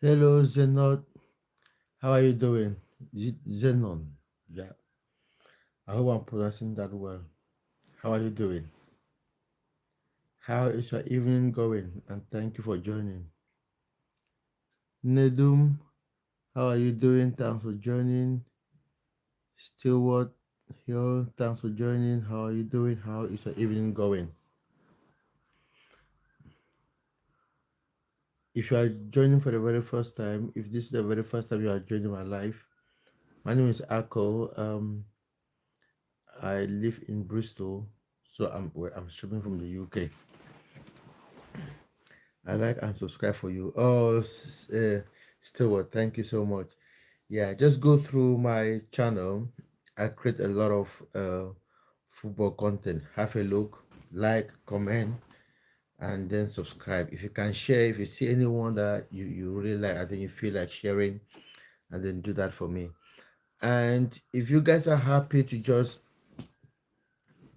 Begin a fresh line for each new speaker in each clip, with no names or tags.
Hello, Zenon. How are you doing? Zenon. Yeah, I hope I'm pronouncing that well. How are you doing? How is your evening going? And thank you for joining. Nedum, how are you doing? Thanks for joining. Stewart Hill, thanks for joining. How are you doing? How is your evening going? If you are joining for the very first time, if this is the very first time you are joining my life, my name is Ako. I live in Bristol, so I'm streaming from the UK. I like and subscribe for you. Oh, Stewart, thank you so much. Yeah, just go through my channel. I create a lot of football content. Have a look, like, comment, and then subscribe. If you can share, if you see anyone that you really like, I think you feel like sharing, and then do that for me. And if you guys are happy to just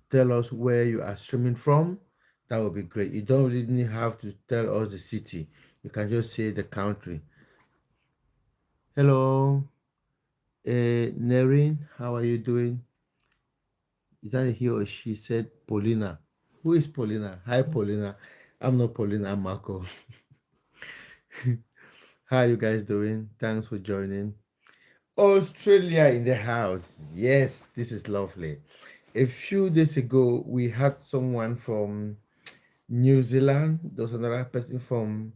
tell us where you are streaming from, that would be great. You don't really have to tell us the city. You can just say the country. Hello, Nerin, how are you doing? Is that a he or she? Said Paulina. Who is Paulina? Hi, Paulina. I'm not Paulina, I'm Marco. How are you guys doing? Thanks for joining. Australia in the house. Yes, this is lovely. A few days ago, we had someone from New Zealand. There was another person from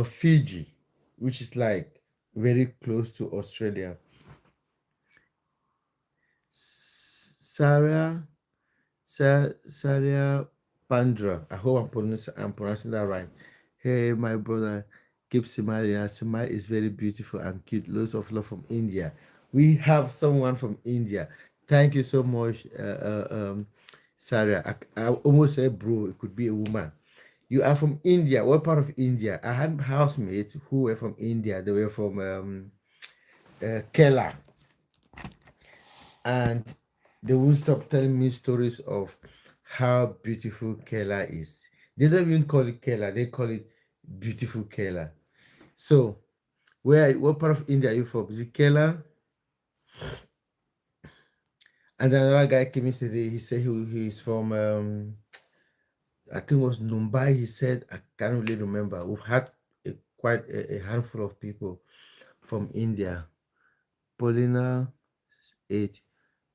Fiji, which is like very close to Australia. Sarah Saria Pandra. I hope I'm pronouncing that right. Hey, my brother, keep smiling. Your smile is very beautiful and cute. Loads of love from India. We have someone from India. Thank you so much, Sarah. I almost said bro. It could be a woman. You are from India. What part of India? I had housemates who were from India. They were from Kerala, and they won't stop telling me stories of how beautiful Kerala is. They don't even call it Kerala, they call it beautiful Kerala. So, what part of India are you from? Is it Kerala? And another guy came yesterday, he said he's from, I think it was Mumbai. He said, I can't really remember. We've had quite a handful of people from India. Paulina 8.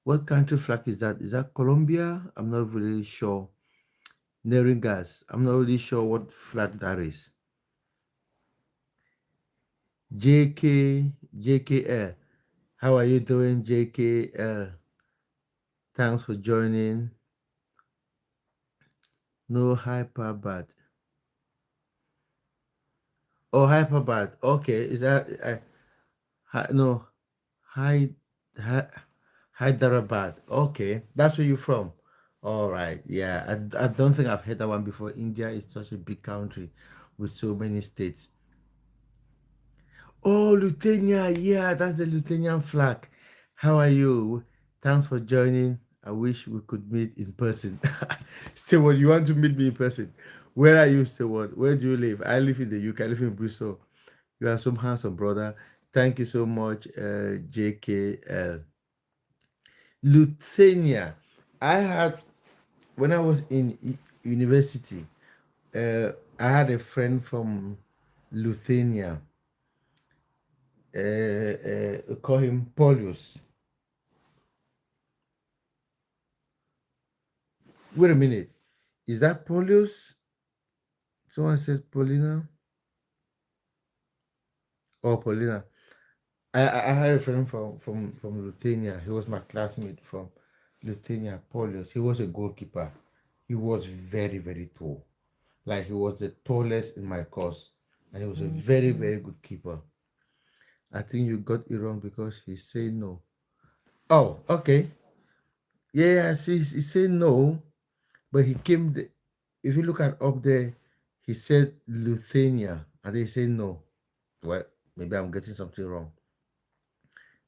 What country flag is that? Is that Colombia? I'm not really sure. Neringas. I'm not really sure what flag that is. JKL. How are you doing, JKL? Thanks for joining. No Hyperbad. Oh, Hyperbad. Okay, is that no Hy Hy Hyderabad? Okay, that's where you're from. All right, yeah. I don't think I've heard that one before. India is such a big country with so many states. Oh, Lithuania. Yeah, that's the Lithuanian flag. How are you? Thanks for joining. I wish we could meet in person. Stewart, you want to meet me in person? Where are you, Stewart? Where do you live? I live in the UK. I live in Bristol. You are some handsome brother. Thank you so much, JKL. Lithuania. I had, when I was in university, I had a friend from Lithuania. Call him Paulius. Wait a minute. Is that Paulius? Someone said Paulina or Paulina. I had a friend from Lithuania. He was my classmate from Lithuania, Paulius. He was a goalkeeper. He was very, very tall. Like he was the tallest in my course. And he was a very, very good keeper. I think you got it wrong because he said no. Oh, okay. Yeah, see, he said no, but he came. If you look at up there, he said Lithuania, and they say no. Well, maybe I'm getting something wrong.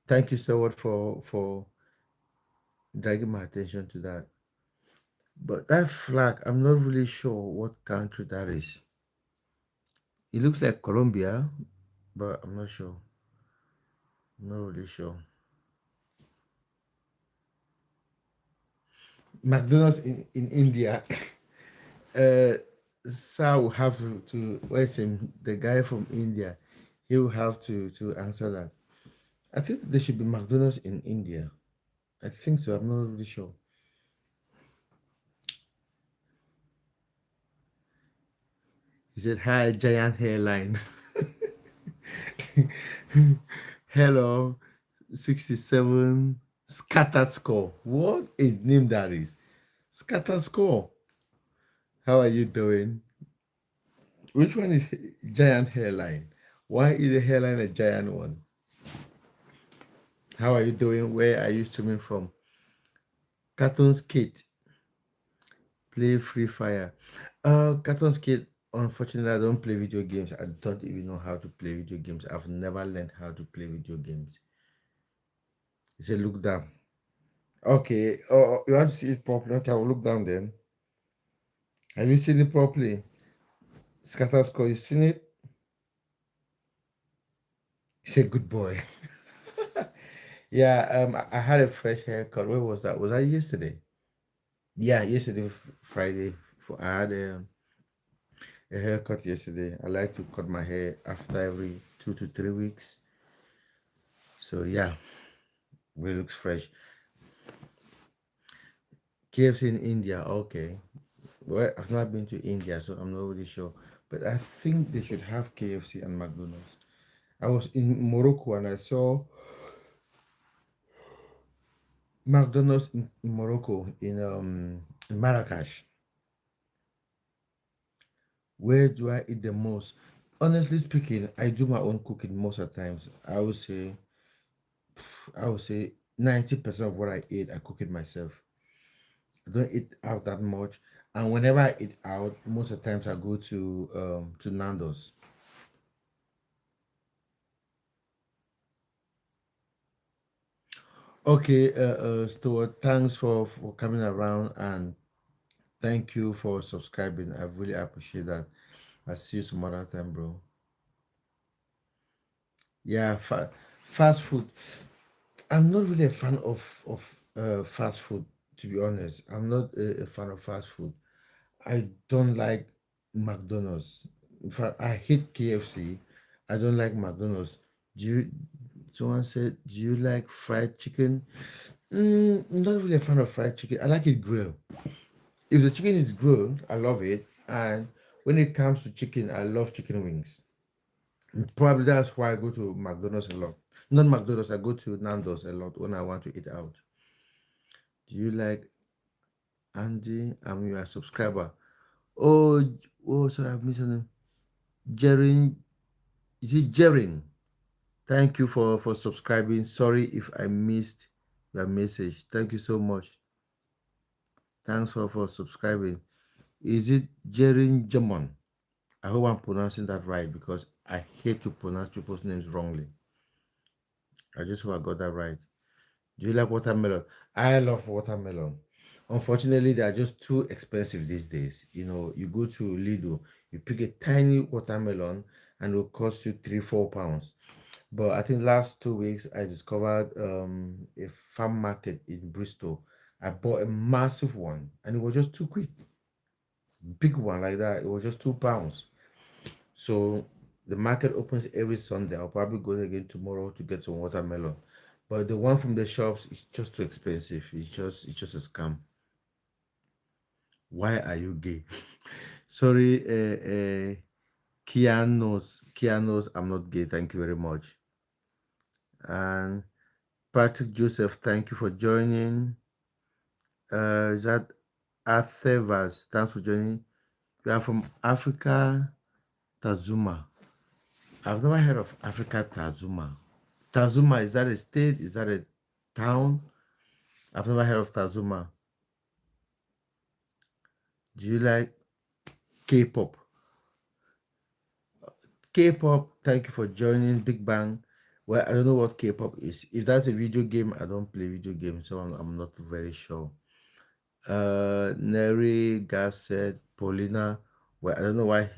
Thank you so much for dragging my attention to that. But that flag, I'm not really sure what country that is. It looks like Colombia. but I'm not sure. Not really sure. McDonald's in India. uh, Sir will have to where's him? The guy from India. He will have to answer that. I think there should be McDonald's in India. I think so. I'm not really sure. He said, "Hi, giant hairline." Hello, 67 scattered score. What a name that is. Scattered score. How are you doing? Which one is giant hairline? Why is the hairline a giant one? How are you doing? Where are you streaming from? Cartoon Skate. Play Free Fire. Cartoon Skate. Unfortunately, I don't play video games. I don't even know how to play video games. I've never learned how to play video games. It's a look down. Okay. Oh, you want to see it properly? Okay, I'll look down then. Have you seen it properly? Scatter score, you seen it? He's a good boy. Yeah, I had a fresh haircut. Where was that? Was that yesterday? Yeah, yesterday, Friday. I had a haircut yesterday. I like to cut my hair after every 2 to 3 weeks. So yeah, it looks fresh. KFC in India, okay. Well, I've not been to India, so I'm not really sure. But I think they should have KFC and McDonald's. I was in Morocco and I saw McDonald's in Morocco in Marrakesh. Where do I eat the most? Honestly speaking, I do my own cooking most of the times. I would say 90% of what I eat, I cook it myself. I don't eat out that much. And whenever I eat out, most of the times I go to Nando's. Okay, Stuart, thanks for coming around and thank you for subscribing. I really appreciate that. I'll see you some other time, bro. Yeah, fast food. I'm not really a fan of fast food, to be honest. I'm not a fan of fast food. I don't like McDonald's. In fact, I hate KFC. I don't like McDonald's. Do you? Someone said, "Do you like fried chicken?" I'm not really a fan of fried chicken. I like it grilled. If the chicken is grilled, I love it. And when it comes to chicken, I love chicken wings. Probably that's why I go to McDonald's a lot. Not McDonald's, I go to Nando's a lot when I want to eat out. Do you like Andy? I'm your subscriber. Oh, oh, sorry, I've missed your name. Jerin, is it Jerin? Thank you for subscribing. Sorry if I missed your message. Thank you so much. Thanks for subscribing. Is it Jerin Jamon? I hope I'm pronouncing that right because I hate to pronounce people's names wrongly. I just hope I got that right. Do you like watermelon? I love watermelon. Unfortunately, they are just too expensive these days. You go to Lidl, you pick a tiny watermelon, and it will cost you 3, 4 pounds. But I think last 2 weeks I discovered a farm market in Bristol. I bought a massive one, and it was just too quick. Big one like that. It was just £2. So the market opens every Sunday. I'll probably go there again tomorrow to get some watermelon. But the one from the shops is just too expensive. It's just a scam. Why are you gay? Sorry, Kianos, I'm not gay. Thank you very much. And Patrick Joseph, thank you for joining. Is that Athevas? Thanks for joining. You are from Africa, Tazuma. I've never heard of Africa, Tazuma. Tazuma, is that a state? Is that a town? I've never heard of Tazuma. Do you like K-pop? K-pop, thank you for joining Big Bang. Well, I don't know what K-pop is. If that's a video game, I don't play video games, so I'm not very sure. Neri, Gas said, Paulina. Well, I don't know why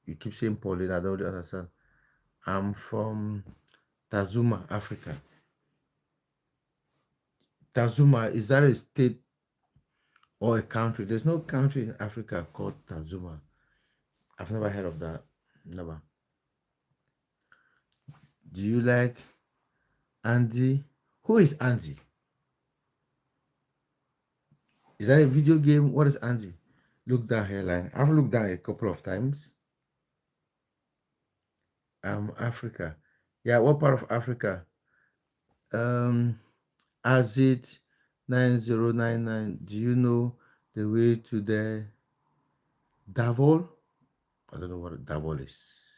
you keep saying Paulina. I don't really understand. I'm from Tazuma, Africa. Tazuma, is that a state or a country? There's no country in Africa called Tazuma. I've never heard of that. Never. Do you like Andy? Who is Andy? Is that a video game? What is Andy? Look that hairline. I've looked down a couple of times. Africa. Yeah, what part of Africa? Um, Azit 9099. Do you know the way to the Davol? I don't know what Davol is,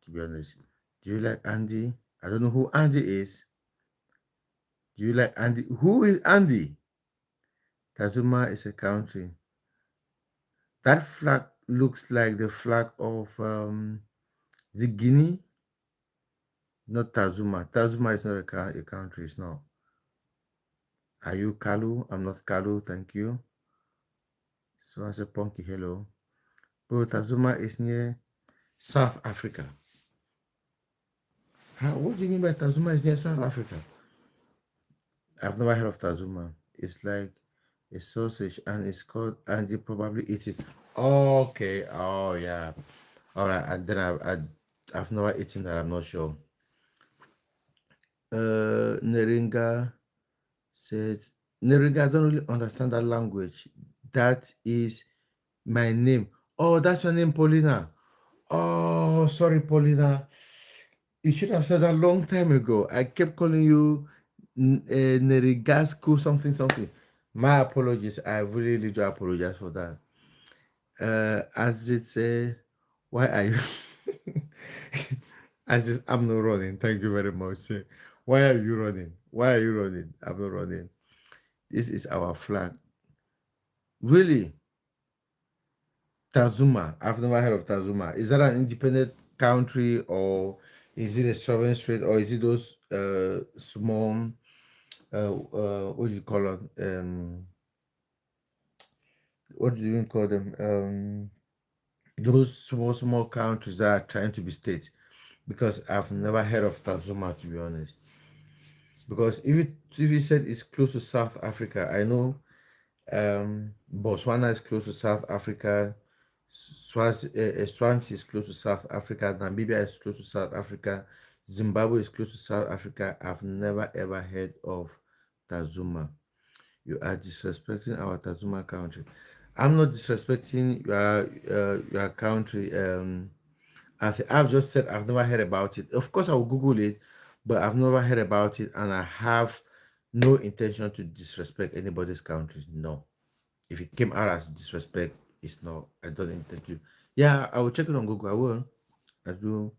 to be honest. Do you like Andy? I don't know who Andy is. Do you like Andy? Who is Andy? Kazuma is a country. That flag looks like the flag of the Guinea, not Tazuma. Tazuma is not a country, it's not. Are you Kalu? I'm not Kalu, thank you. So I said Punky, hello. Bro, Tazuma is near South Africa. What do you mean by Tazuma is near South Africa? I've never heard of Tazuma. It's like a sausage and it's called, and you probably eat it. Okay, oh yeah. All right, and then I've never eaten that, I'm not sure. Neringa said, Neringa, I don't really understand that language. That is my name. Oh, that's your name, Paulina. Oh, sorry, Paulina. You should have said that a long time ago. I kept calling you Nerigasco something something. My apologies. I really do apologize for that. As it say, why are you? As it, I'm not running. Thank you very much. Say, why are you running? Why are you running? I'm not running. This is our flag. Really? Tazuma. I've never heard of Tazuma. Is that an independent country or is it a sovereign state or is it those small what do you call them? What do you even call them? Those small countries that are trying to be states. Because I've never heard of Tazuma, to be honest. Because if you said it's close to South Africa, I know Botswana is close to South Africa. Swansea is close to South Africa. Namibia is close to South Africa. Zimbabwe is close to South Africa. I've never ever heard of Tazuma. You are disrespecting our Tazuma country. I'm not disrespecting your country. I've just said I've never heard about it. Of course, I will Google it, but I've never heard about it, and I have no intention to disrespect anybody's country. No, if it came out as disrespect, it's not. I don't intend to. Yeah, I will check it on Google. I will. I do.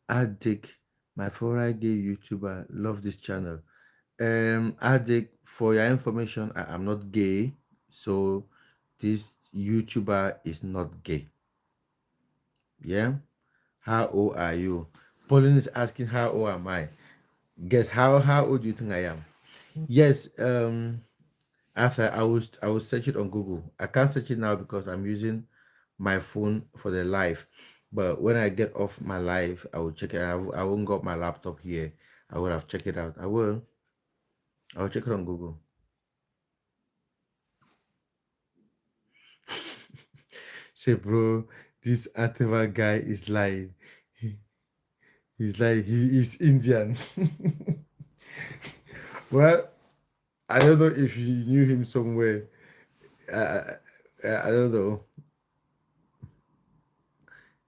Addict, my favorite gay YouTuber. Love this channel. Addict, for your information, I am not gay, so this YouTuber is not gay. Yeah. How old are you? Pauline is asking how old am I? Guess how old do you think I am? Yes, after I will search it on Google. I can't search it now because I'm using my phone for the live. But when I get off my live, I will check it. I won't got my laptop here. I would have checked it out. I will. I'll check it on Google. Say, bro, this Ateva guy is lying. He's like he is Indian. Well, I don't know if you knew him somewhere. I don't know.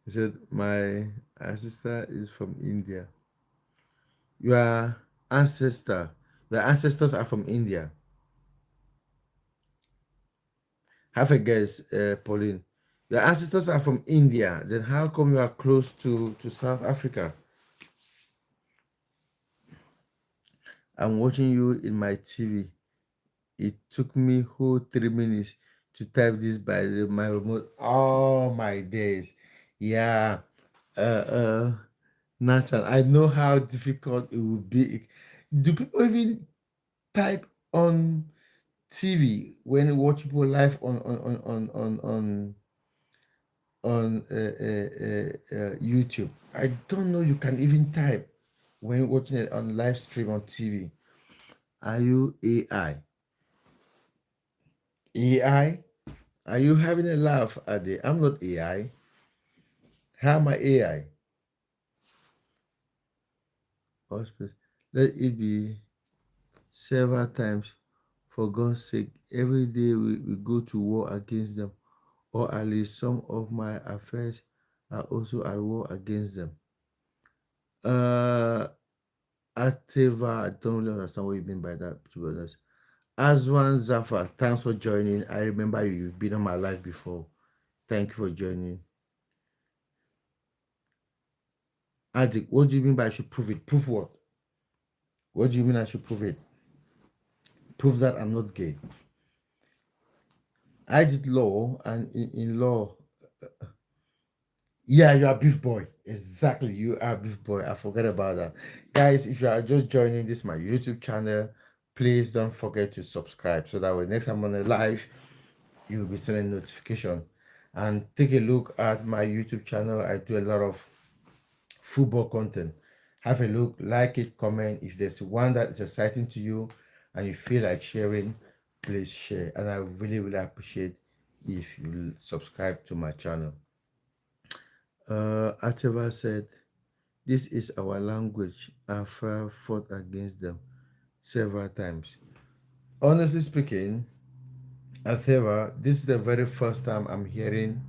He said, my ancestor is from India. Your ancestor, your ancestors are from India. Have a guess, Pauline. Your ancestors are from India. Then how come you are close to South Africa? I'm watching you in my TV. It took me whole 3 minutes to type this by my remote. Oh my days. Yeah. Uh Nathan, I know how difficult it would be. Do people even type on TV when you watch people live on on YouTube. I don't know you can even type when watching it on live stream on TV. Are you AI? AI? Are you having a laugh at the? I'm not AI. How am I AI? Hospital. Let it be several times. For God's sake, every day we go to war against them, or at least some of my affairs are also at war against them. Uh, Activa, I don't really understand what you mean by that, to be honest. Aswan Zafar, thanks for joining. I remember you, you've been on my live before. Thank you for joining. Adik, what do you mean by I should prove it? Prove what? What do you mean I should prove it? Prove that I'm not gay. I did law, and in law, yeah, you are beef boy. Exactly, you are beef boy. I forgot about that. Guys, if you are just joining this my YouTube channel, please don't forget to subscribe so that when next time on the live, you'll be sending notification. And take a look at my YouTube channel. I do a lot of football content. Have a look, like it, comment. If there's one that is exciting to you and you feel like sharing, please share. And I really, really appreciate if you subscribe to my channel. Ateva said, "This is our language. Afra fought against them several times." Honestly speaking, Ateva, this is the very first time I'm hearing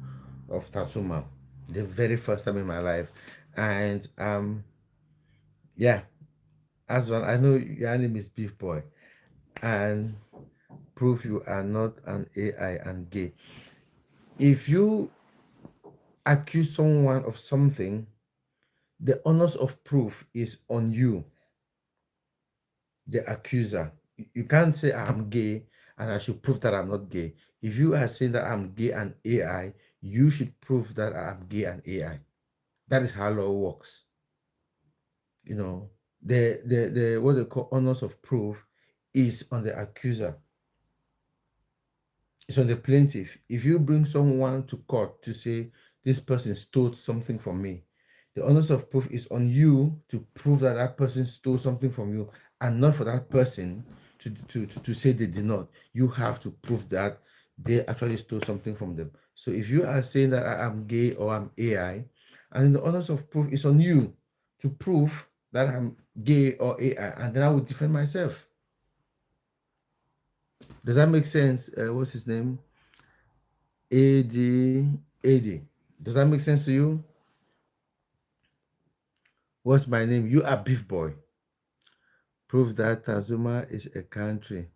of Tatsuma. The very first time in my life. And yeah, as one, I know your name is Beef Boy. And prove you are not an AI and gay. If you accuse someone of something, the onus of proof is on you, the accuser. You can't say I'm gay and I should prove that I'm not gay. If you are saying that I'm gay and AI, you should prove that I'm gay and AI. That is how law works. You know, the what they call onus of proof is on the accuser. It's on the plaintiff. If you bring someone to court to say this person stole something from me, the onus of proof is on you to prove that that person stole something from you, and not for that person to say they did not. You have to prove that they actually stole something from them. So if you are saying that I am gay or I'm AI, and the onus of proof is on you to prove that I'm gay or AI, and then I will defend myself. Does that make sense? What's his name? AD. Does that make sense to you? What's my name? You are Beef Boy. Prove that Tanzuma is a country.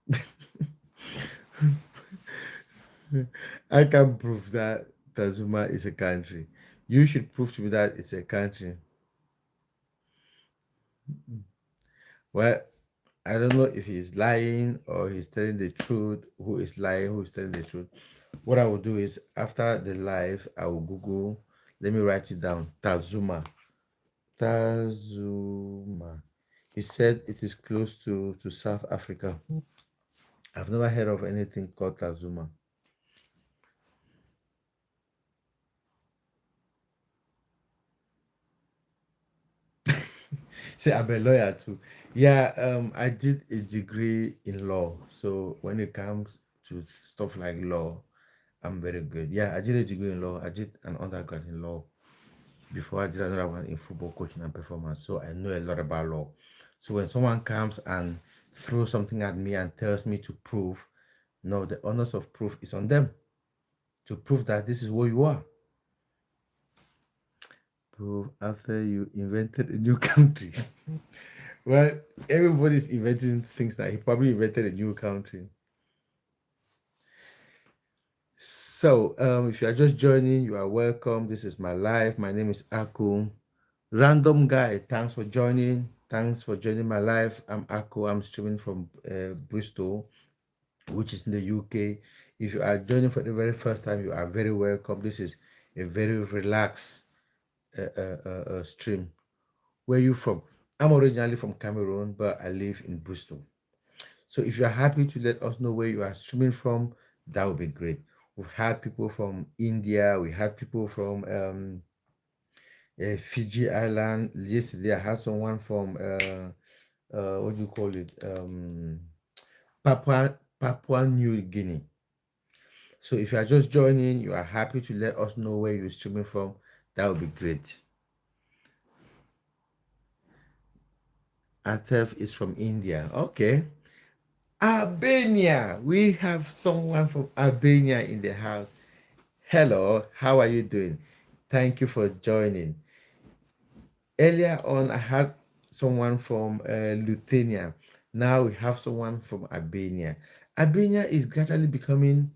I can prove that Tanzuma is a country. You should prove to me that it's a country. Well, I don't know if he's lying or he's telling the truth. Who is lying? Who is telling the truth? What I will do is after the live, I will Google. Let me write it down. Tazuma. He said it is close to South Africa. I've never heard of anything called Tazuma. Say I'm a lawyer too. Yeah, I did a degree in law. So when it comes to stuff like law, I'm very good. Yeah, I did a degree in law. I did an undergrad in law before I did another one in football coaching and performance. So I know a lot about law. So when someone comes and throws something at me and tells me to prove, no, the onus of proof is on them to prove that this is what you are. Prove after you invented a new country. Well, everybody's inventing things that he probably invented a new country. So, if you are just joining, you are welcome. This is my live. My name is Ako. Random guy, thanks for joining. Thanks for joining my live. I'm Ako. I'm streaming from Bristol, which is in the UK. If you are joining for the very first time, you are very welcome. This is a very relaxed stream. Where are you from? I'm originally from Cameroon, but I live in Bristol. So if you are happy to let us know where you are streaming from, that would be great. We've had people from India. We had people from Fiji Island. Yesterday, I had someone from what do you call it? Papua New Guinea. So if you are just joining, you are happy to let us know where you're streaming from. That would be great. Atef is from India. Okay. Albania. We have someone from Albania in the house. Hello, how are you doing? Thank you for joining. Earlier on, I had someone from Lithuania. Now we have someone from Albania. Albania is gradually becoming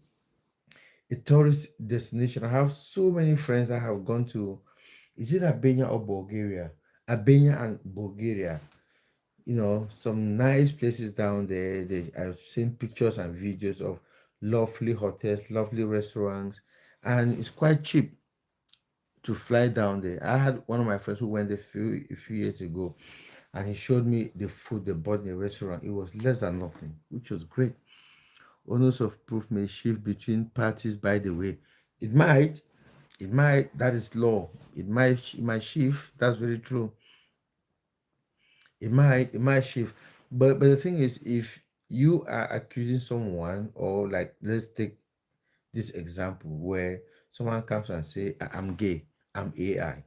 a tourist destination. I have so many friends that have gone to, is it Albania or Bulgaria? Albania and Bulgaria. Some nice places down there. I've seen pictures and videos of lovely hotels, lovely restaurants, and it's quite cheap to fly down there. I had one of my friends who went there a few years ago, and he showed me the food they bought in the restaurant. It was less than nothing, which was great. Onus of proof may shift between parties, by the way. It might, that is law. It might shift. That's very true. It might shift. But the thing is, if you are accusing someone, or like, let's take this example where someone comes and say, I'm gay, I'm AI.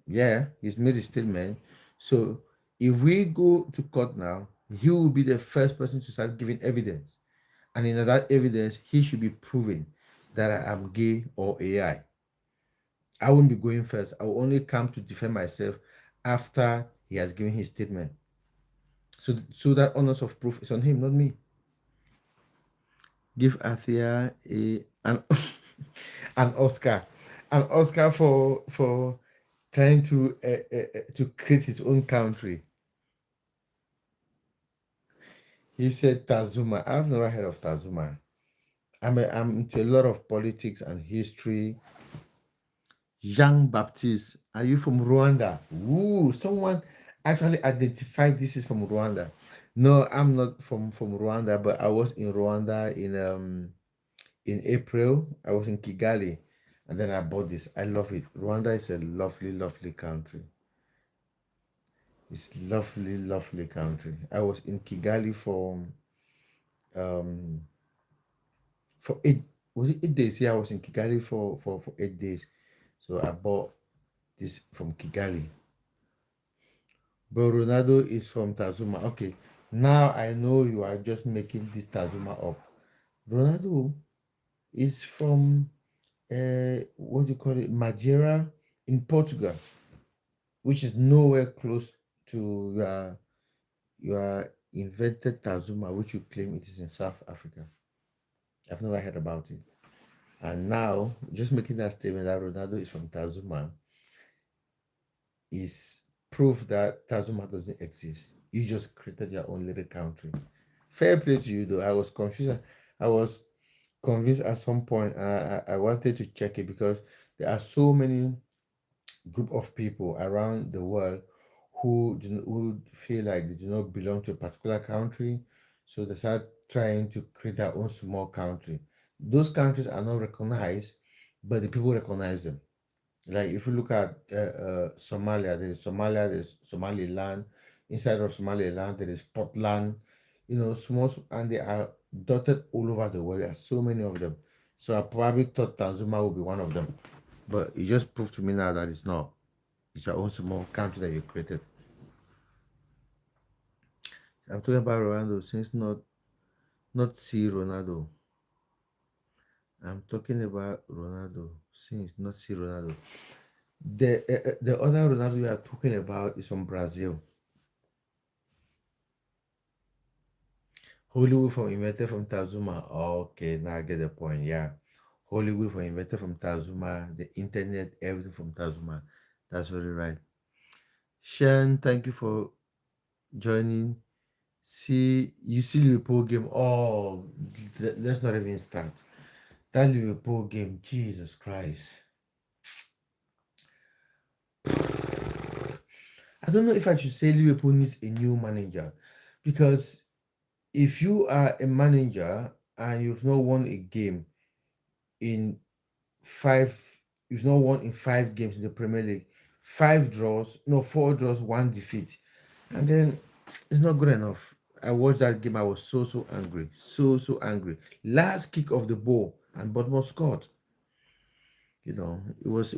Yeah, he's made a statement. So if we go to court now, he will be the first person to start giving evidence. And in that evidence, he should be proving that I am gay or AI. I won't be going first. I will only come to defend myself after he has given his statement. So that honors of proof is on him, not me. Give Athea an an Oscar, for trying to create his own country. He said Tazuma. I've never heard of Tazuma. I'm into a lot of politics and history. Jean Baptiste, are you from Rwanda? Ooh, someone actually identified this is from Rwanda. No, I'm not from Rwanda, but I was in Rwanda in April. I was in Kigali, and then I bought this. I love it. Rwanda is a lovely, lovely country. It's lovely, lovely country. I was in Kigali um for 8 days. Yeah, I was in Kigali for 8 days. So I bought this from Kigali. But Ronaldo is from Tazuma. Okay, now I know you are just making this Tazuma up. Ronaldo is from what do you call it? Madeira in Portugal, which is nowhere close to your invented Tazuma, which you claim it is in South Africa. I've never heard about it. And now, just making that statement that Ronaldo is from Tazuma is proof that Tazuma doesn't exist. You just created your own little country. Fair play to you, though. I was confused. I was convinced at some point. I wanted to check it because there are so many group of people around the world who feel like they do not belong to a particular country, so they start trying to create their own small country. Those countries are not recognized, but the people recognize them. Like if you look at Somalia, there's Somaliland. Inside of Somaliland, there is Portland. Small, and they are dotted all over the world. There are so many of them. So I probably thought Tanzania would be one of them, but it just proved to me now that it's not. It's your own small country that you created. I'm talking about Ronaldo since not see Ronaldo. I'm talking about Ronaldo since not see Ronaldo. The other Ronaldo you are talking about is from Brazil. Hollywood from invented from Tazuma. Okay, now I get the point. Yeah. Hollywood from invented from Tazuma. The internet, everything from Tazuma. That's very right. Shen, thank you for joining. See Liverpool game. Oh, let's not even start. That Liverpool game, Jesus Christ. I don't know if I should say Liverpool needs a new manager, because if you are a manager and you've not won a game, in five, you've not won in 5 games in the Premier League. 5 draws, no, 4 draws, 1 defeat. And then it's not good enough. I watched that game. I was so angry. So angry. Last kick of the ball and Bournemouth scored. It was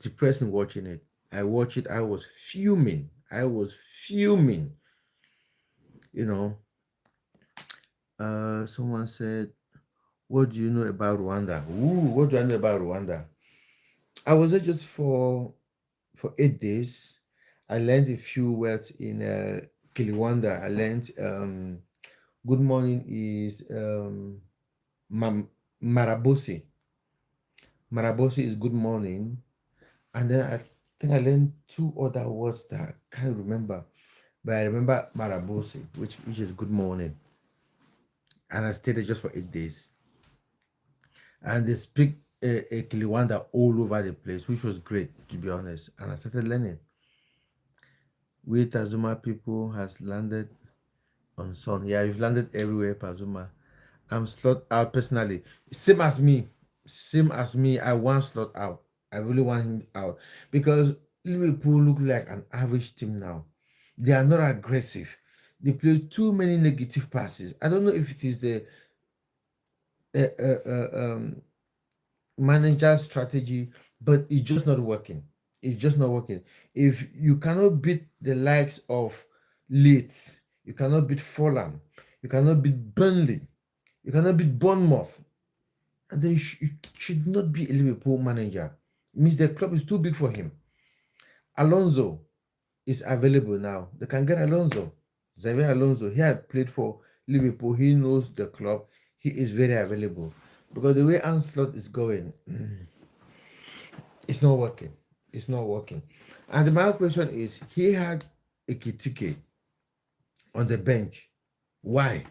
depressing watching it. I watched it, I was fuming. I was fuming. You know. Someone said, what do you know about Rwanda? Ooh, what do I know about Rwanda? I was there just for 8 days. I learned a few words in Kiliwanda. I learned good morning is Marabosi. Marabosi is good morning. And then I think I learned two other words that I can't remember. But I remember Marabosi, which is good morning. And I stayed there just for 8 days. And they speak Kiliwanda all over the place, which was great, to be honest. And I started learning. We Tazuma people has landed on Sun. Yeah, you've landed everywhere, Pazuma. I'm slot out personally. Same as me. Same as me. I want slot out. I really want him out because Liverpool look like an average team now. They are not aggressive. They play too many negative passes. I don't know if it is the uh, uh, uh, um, manager strategy, but it's just not working. It's just not working. If you cannot beat the likes of Leeds, you cannot beat Fulham, you cannot beat Burnley, you cannot beat Bournemouth, and then you should not be a Liverpool manager. It means the club is too big for him. Alonso is available now. They can get Alonso. Xavier Alonso. He had played for Liverpool. He knows the club. He is very available. Because the way Anslot is going, it's not working. It's not working. And my question is, he had a Kitike on the bench. Why?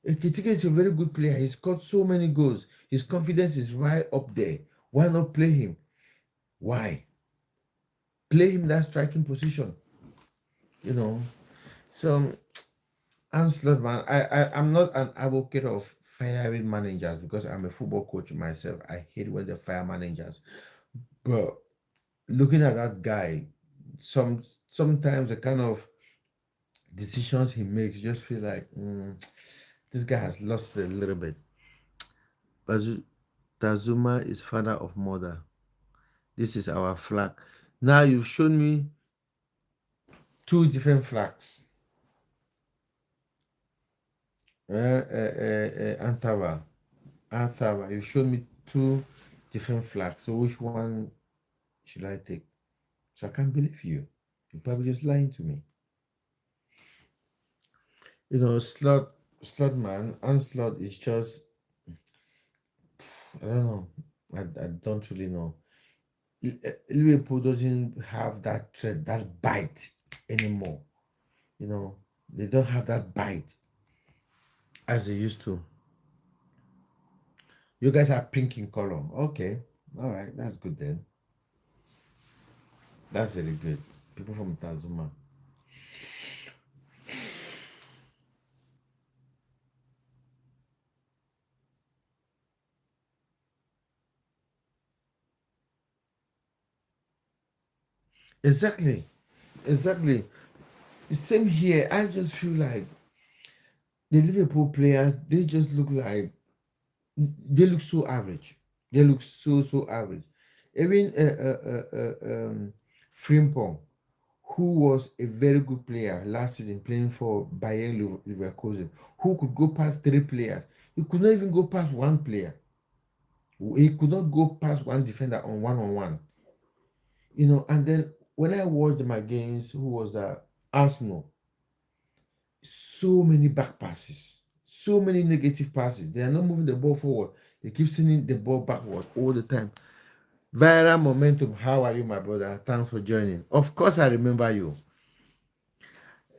Ekitike is a very good player. He's got so many goals. His confidence is right up there. Why not play him? Why? Play him that striking position. You know. So Anslot, man, I'm not an advocate of firing managers because I'm a football coach myself. I hate when they fire managers. But looking at that guy, sometimes the kind of decisions he makes, you just feel like this guy has lost it a little bit. Tazuma is father of mother. This is our flag. Now you've shown me two different flags. Antawa. Antawa. You've shown me two different flags. So which one should I take? So I can't believe you. You're probably just lying to me. Slot man, Onslaught is just, I don't know. I don't really know. Liverpool doesn't have that thread, that bite anymore. They don't have that bite as they used to. You guys are pink in color. Okay. All right. That's good then. That's very good. People from Tazuma. Exactly. Exactly. Same here. I just feel like the Liverpool players, they just look like, they look so average. They look so average. Even Frimpong, who was a very good player last season playing for Bayern Leverkusen, who could go past 3 players. He could not even go past 1 player. He could not go past one defender on one. And then when I watched them against who was Arsenal, so many back passes, so many negative passes. They are not moving the ball forward. They keep sending the ball backward all the time. Viral momentum. How are you, my brother? Thanks for joining. Of course, I remember you.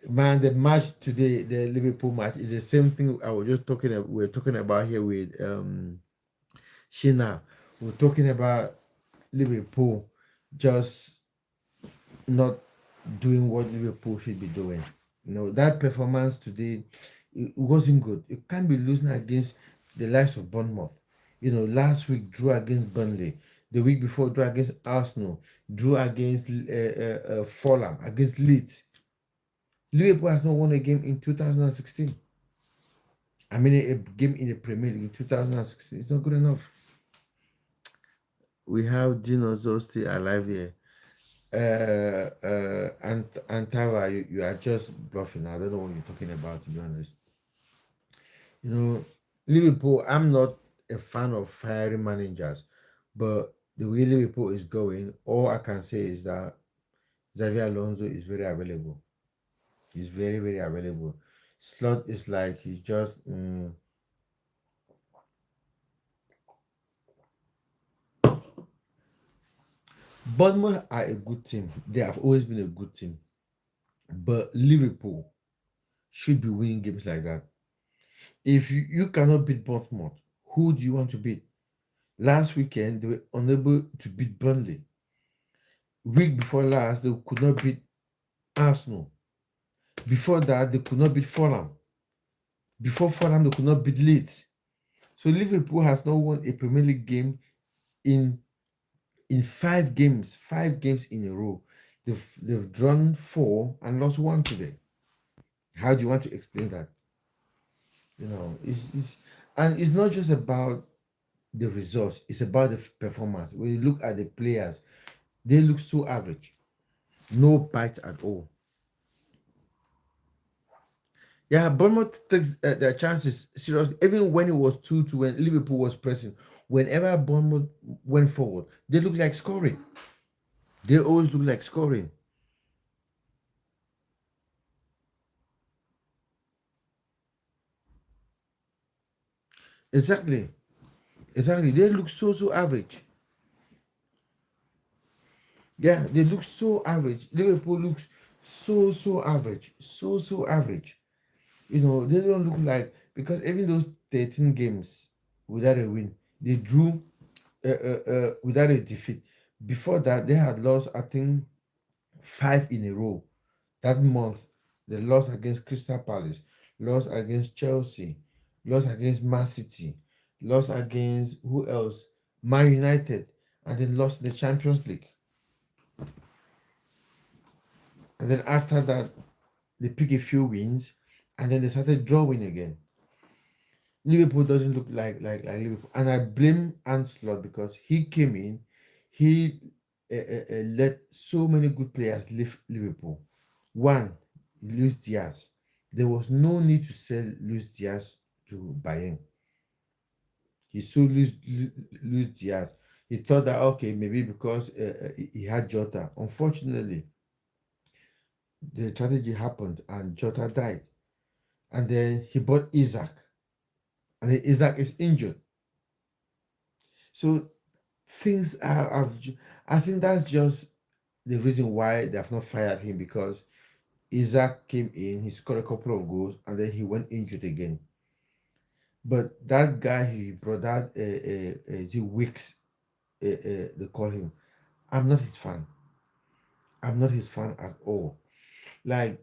Man, the match today, the Liverpool match, is the same thing I was just talking about. We're talking about here with Shina. We're talking about Liverpool just not doing what Liverpool should be doing. That performance today, it wasn't good. You can't be losing against the likes of Bournemouth. Last week drew against Burnley. The week before drew against Arsenal. Drew against Fulham, against Leeds. Liverpool has not won a game in 2016. I mean, a game in the Premier League in 2016. It's not good enough. We have Dino still alive here. And Antara, you are just bluffing. I don't know what you're talking about, to be honest. You know, Liverpool, I'm not a fan of firing managers, but the way Liverpool is going, all I can say is that Xavier Alonso is very available. He's very, very available. Slot is like he's just. Bournemouth are a good team. They have always been a good team. But Liverpool should be winning games like that. If you cannot beat Bournemouth, who do you want to beat? Last weekend, they were unable to beat Burnley. Week before last, they could not beat Arsenal. Before that, they could not beat Fulham. Before Fulham, they could not beat Leeds. So Liverpool has not won a Premier League game in 5 games in a row. They've drawn 4 and lost 1 today. How do you want to explain that? And it's not just about the results, it's about the performance. When you look at the players, they look so average, no bite at all. Yeah, Bournemouth takes their chances seriously, even when it was 2-2, when Liverpool was pressing. Whenever Bournemouth went forward, they look like scoring. They always look like scoring. Exactly. Exactly. They look so average. Yeah, they look so average. Liverpool looks so average. So average. They don't look like, because even those 13 games without a win, they drew without a defeat. Before that, they had lost, I think, 5 in a row. That month, they lost against Crystal Palace, lost against Chelsea, lost against Man City, lost against who else? Man United, and then lost the Champions League. And then after that, they pick a few wins, and then they started drawing again. Liverpool doesn't look like Liverpool, and I blame Anslot because he came in, he let so many good players leave Liverpool. One, Luis Diaz. There was no need to sell Luis Diaz to Bayern. He sold Luis Diaz. He thought that, okay, maybe because he had Jota. Unfortunately, the tragedy happened and Jota died. And then he bought Isaac, and then Isaac is injured. So things I think that's just the reason why they have not fired him, because Isaac came in, he scored a couple of goals, and then he went injured again. But that guy he brought, that the Wicks, they call him. I'm not his fan. I'm not his fan at all. Like,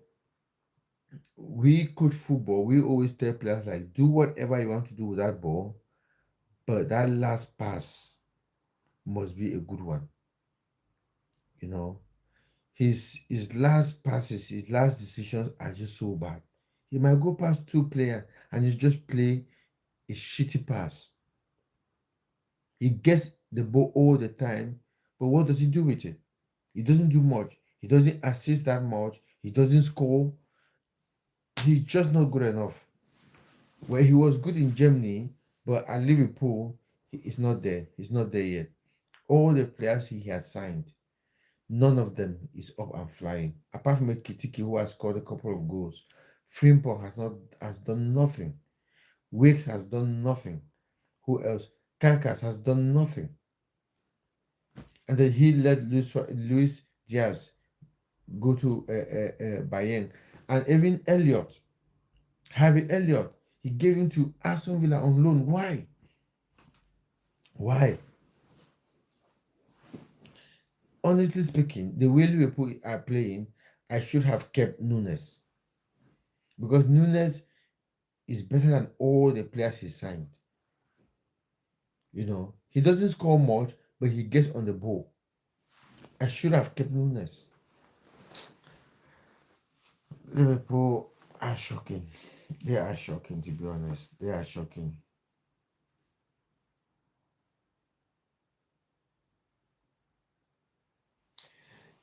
we coach football, we always tell players, like, do whatever you want to do with that ball, but that last pass must be a good one. You know, his last passes, his last decisions are just so bad. He might go past 2 players and he just play a shitty pass. He gets the ball all the time, but what does he do with it? He doesn't do much. He doesn't assist that much. He doesn't score. He's just not good enough. Where he was good in Germany, but at Liverpool, he is not there. He's not there yet. All the players he has signed, none of them is up and flying. Apart from Kitiki, who has scored a couple of goals. Frimpong has done nothing. Wakes has done nothing. Who else? Carcass has done nothing. And then he let Luis Diaz go to Bayern. And even Harvey Elliott, he gave him to Aston Villa on loan. Why? Why? Honestly speaking, the way Liverpool are playing, I should have kept Nunes, because Nunes is better than all the players he signed. He doesn't score much, but he gets on the ball. I should have kept Nunes. Liverpool are shocking. They are shocking, to be honest. They are shocking.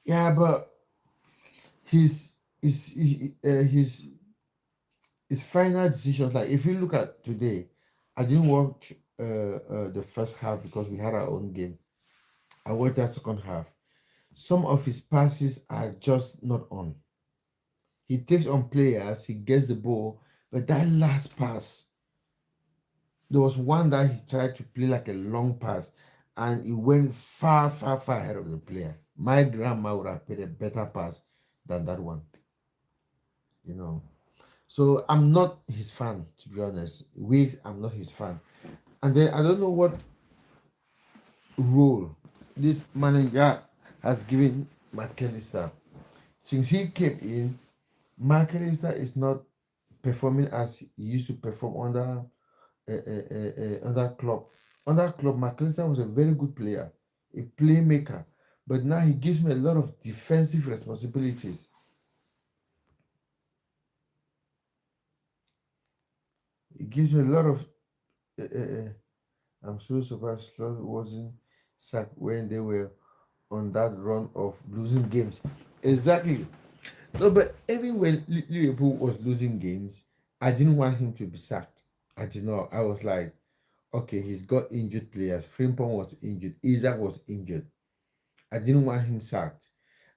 Yeah, but his his his his final decisions. Like if you look at today, I didn't watch the first half because we had our own game. I watched that second half. Some of his passes are just not on. He takes on players, he gets the ball, but that last pass, there was one that he tried to play like a long pass, and he went far, far, far ahead of the player. My grandma would have played a better pass than that one, you know. So I'm not his fan, to be honest. Weeks, I'm not his fan. And then I don't know what role this manager has given McAllister. Since he came in, McAllister is not performing as he used to perform under club. Under club, McAllister was a very good player, a playmaker. But now he gives me a lot of defensive responsibilities. He gives me a lot of. Uh, uh, uh, I'm so surprised Slot wasn't sacked when they were on that run of losing games. Exactly. No, but even when Liverpool was losing games, I didn't want him to be sacked. I did not. I was like, okay, he's got injured players. Frimpong was injured. Isaac was injured. I didn't want him sacked.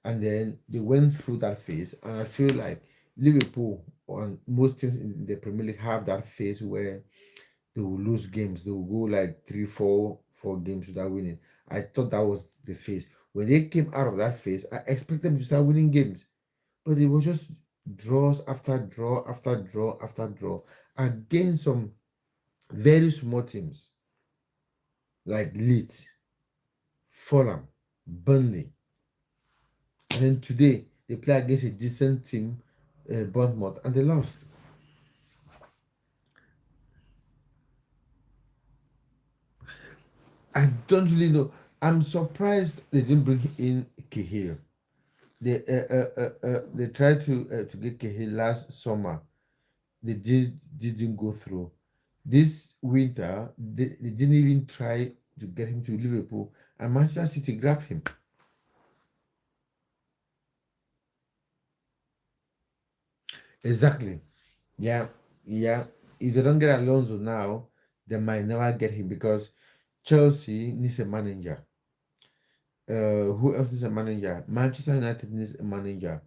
And then they went through that phase. And I feel like Liverpool on most teams in the Premier League have that phase where they will lose games. They will go like three, four games without winning. I thought that was the phase. When they came out of that phase, I expected them to start winning games. But it was just draws after draw after draw after draw against some very small teams like Leeds, Fulham, Burnley. And then today they play against a decent team, Bournemouth, and they lost. I don't really know. I'm surprised they didn't bring in Cahill. They tried to get Cahill last summer. They didn't go through. This winter, they didn't even try to get him to Liverpool, and Manchester City grabbed him. Exactly. Yeah, yeah. If they don't get Alonso now, they might never get him because Chelsea needs a manager. Who else needs a manager? Manchester United needs a manager,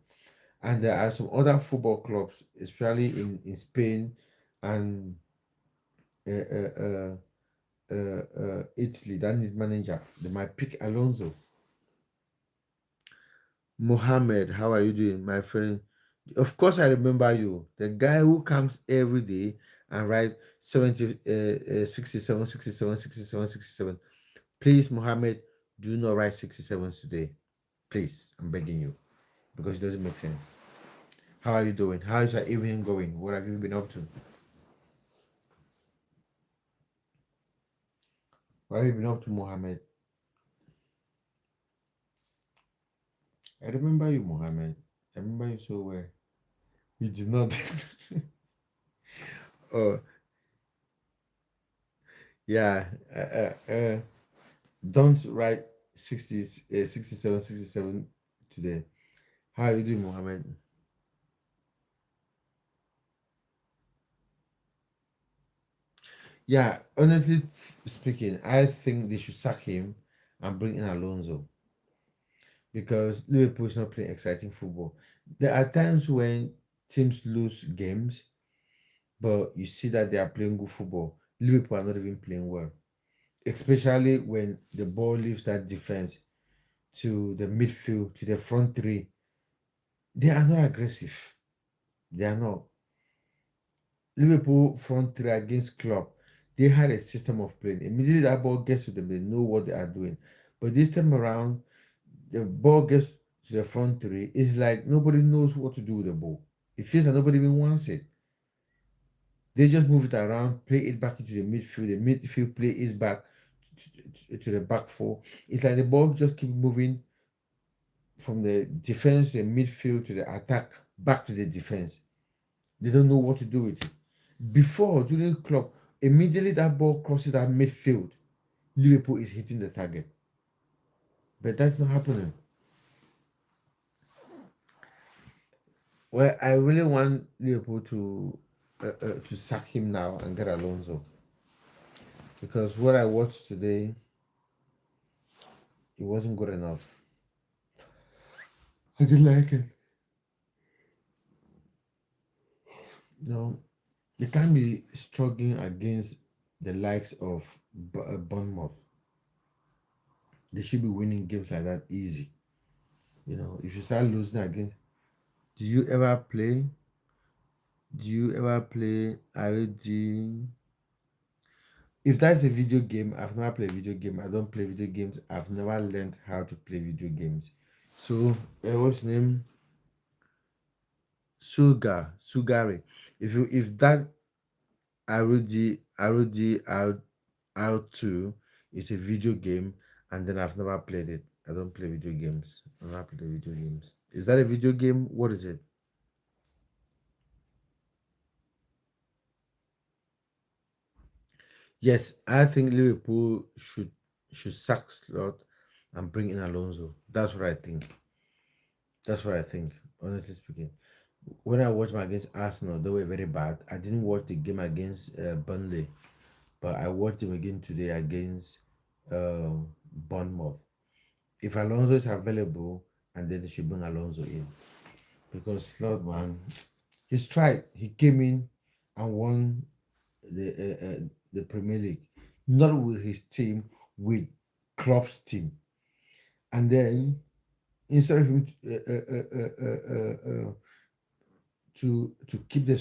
and there are some other football clubs, especially in Spain and uh, uh, uh, Italy, that need manager. They might pick Alonso. Mohammed, how are you doing, my friend? Of course, I remember you, the guy who comes every day and write 70, 67, 67, 67, 67. Please, Mohammed, do not write 67 today. Please, I'm begging you because it doesn't make sense. How are you doing? How is your evening going? What have you been up to? What have you been up to, Mohammed? I remember you, Mohammed. I remember you so well. You did not. Oh, yeah. Don't write 60, 67, 67 today. How are you doing, Mohammed? Yeah, honestly speaking, I think they should sack him and bring in Alonso because Liverpool is not playing exciting football. There are times when teams lose games, but you see that they are playing good football. Liverpool are not even playing well, especially when the ball leaves that defense to the midfield, to the front three. They are not aggressive. They are not. Liverpool front three against Klopp, they had a system of playing. Immediately that ball gets to them, they know what they are doing. But this time around, the ball gets to the front three. It's like nobody knows what to do with the ball. It feels like nobody even wants it. They just move it around, play it back into the midfield. The midfield play is back to the back four. It's like the ball just keep moving from the defense to the midfield to the attack back to the defense. They don't know what to do with it. Before during club, immediately that ball crosses that midfield, Liverpool is hitting the target. But that's not happening. Well, I really want Liverpool to sack him now and get Alonso, because what I watched today, it wasn't good enough. I didn't like it. You know, you can't be struggling against the likes of Bournemouth. They should be winning games like that easy. If you start losing again, do you ever play? Do you ever play RG? If that's a video game, I've never played a video game. I don't play video games. I've never learned how to play video games. So, what's his name? Sugari. If that R2 is a video game, and then I've never played it. I don't play video games. I've never played video games. Is that a video game? What is it? Yes, I think Liverpool should sack Slot and bring in Alonso. That's what I think. That's what I think. Honestly speaking, when I watched them against Arsenal, they were very bad. I didn't watch the game against Burnley, but I watched them again today against Bournemouth. If Alonso is available, and then they should bring Alonso in, because Slot, man, he's tried. He came in and won the Premier League, not with his team, with Klopp's team, and then instead of him to keep the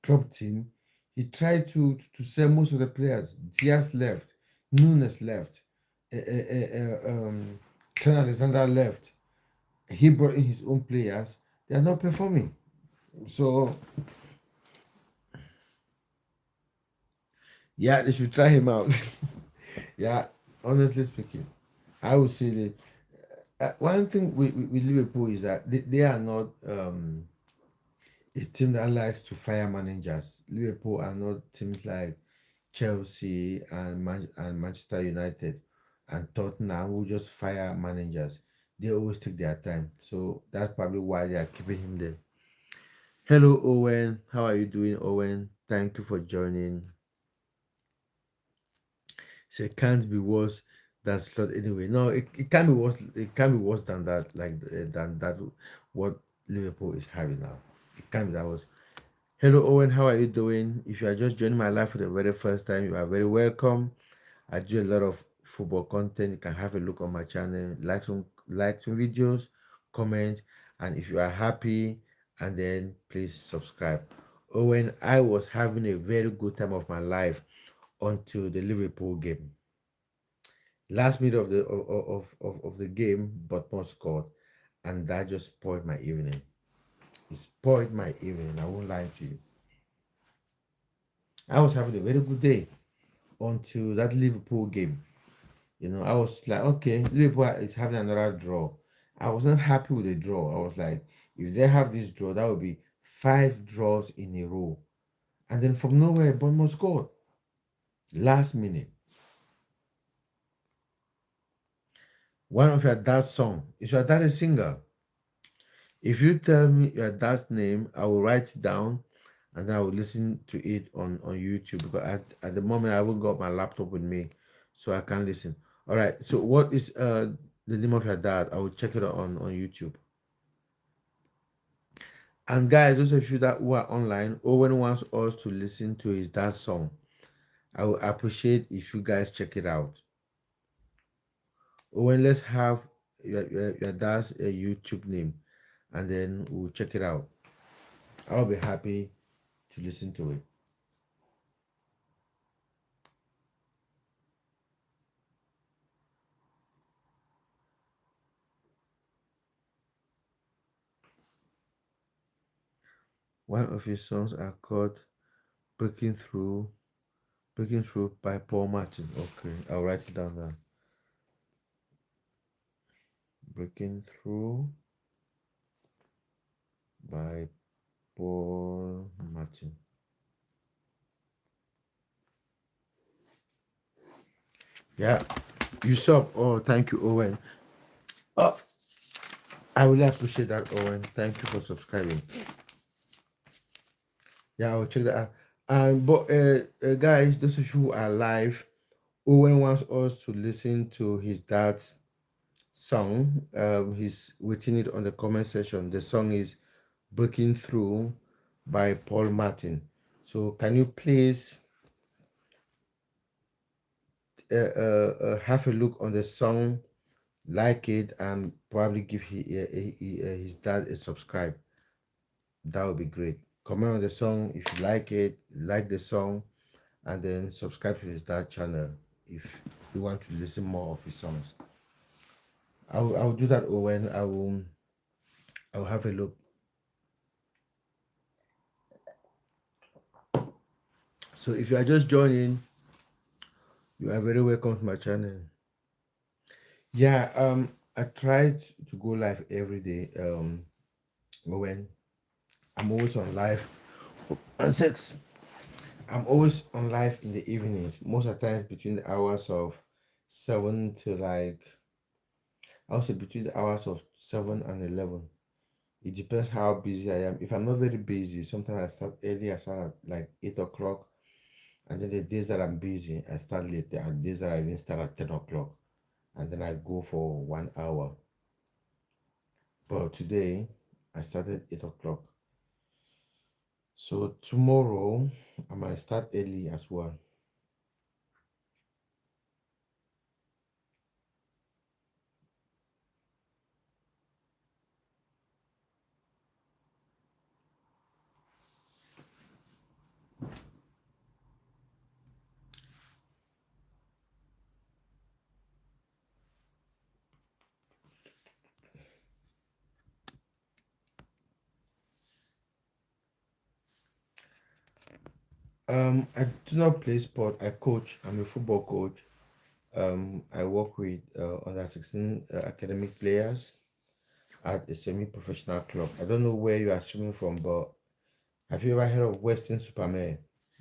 club team, he tried to sell most of the players. Diaz left, Nunes left, Trent Alexander left. He brought in his own players. They are not performing. So yeah, they should try him out. Yeah, honestly speaking, I would say that one thing with Liverpool is that they are not a team that likes to fire managers. Liverpool are not teams like Chelsea and Manchester United and Tottenham who just fire managers. They always take their time. So that's probably why they are keeping him there. Hello, Owen. How are you doing, Owen? Thank you for joining. So it can't be worse than Slot anyway. No, it can't be worse. It can't be worse than that. Like than that. What Liverpool is having now. It can't be that worse. Hello, Owen. How are you doing? If you are just joining my live for the very first time, you are very welcome. I do a lot of football content. You can have a look on my channel, like some videos, comment, and if you are happy, and then please subscribe. Owen, I was having a very good time of my life until the Liverpool game. Last minute of the game, Bournemouth scored, and that just spoiled my evening. It spoiled my evening. I won't lie to you. I was having a very good day until that Liverpool game. I was like, okay, Liverpool is having another draw. I was not happy with the draw. I was like, if they have this draw, that would be 5 draws in a row. And then from nowhere, Bournemouth scored. Last minute. One of your dad's song. Is your dad a singer? If you tell me your dad's name, I will write it down and I will listen to it on YouTube, because at the moment I haven't got my laptop with me, so I can't listen. All right. So what is the name of your dad? I will check it out on YouTube. And guys, those of you that who are online, Owen wants us to listen to his dad's song. I will appreciate if you guys check it out. Owen, let's have your dad's YouTube name, and then we'll check it out. I'll be happy to listen to it. One of his songs are called Breaking Through, Breaking Through by Paul Martin. Okay, I'll write it down now. Breaking Through by Paul Martin. Yeah, you sub. Oh, thank you, Owen. Oh, I really appreciate that, Owen. Thank you for subscribing. Yeah, I'll check that out. And but guys, those of you who are live, Owen wants us to listen to his dad's song. He's written it on the comment section. The song is "Breaking Through" by Paul Martin. So, can you please have a look on the song, like it, and probably give his dad a subscribe? That would be great. Comment on the song if you like it, like the song, and then subscribe to his dad channel if you want to listen more of his songs. I'll do that, Owen. I'll have a look. So if you are just joining, you are very welcome to my channel. Yeah, I tried to go live every day. When I'm always on live and six. I'm always on live in the evenings, most of the times between the hours of 7 to like, I would say between the hours of 7 and 11. It depends how busy I am. If I'm not very busy, sometimes I start early. I start at like 8 o'clock, and then the days that I'm busy, I start late. There are days that I even start at 10 o'clock, and then I go for 1 hour. But today, I started 8 o'clock. So tomorrow, I might start early as well. I do not play sport. I coach. I'm a football coach. I work with under 16 academic players at a semi-professional club. I don't know where you are streaming from, but have you ever heard of Western Supermare?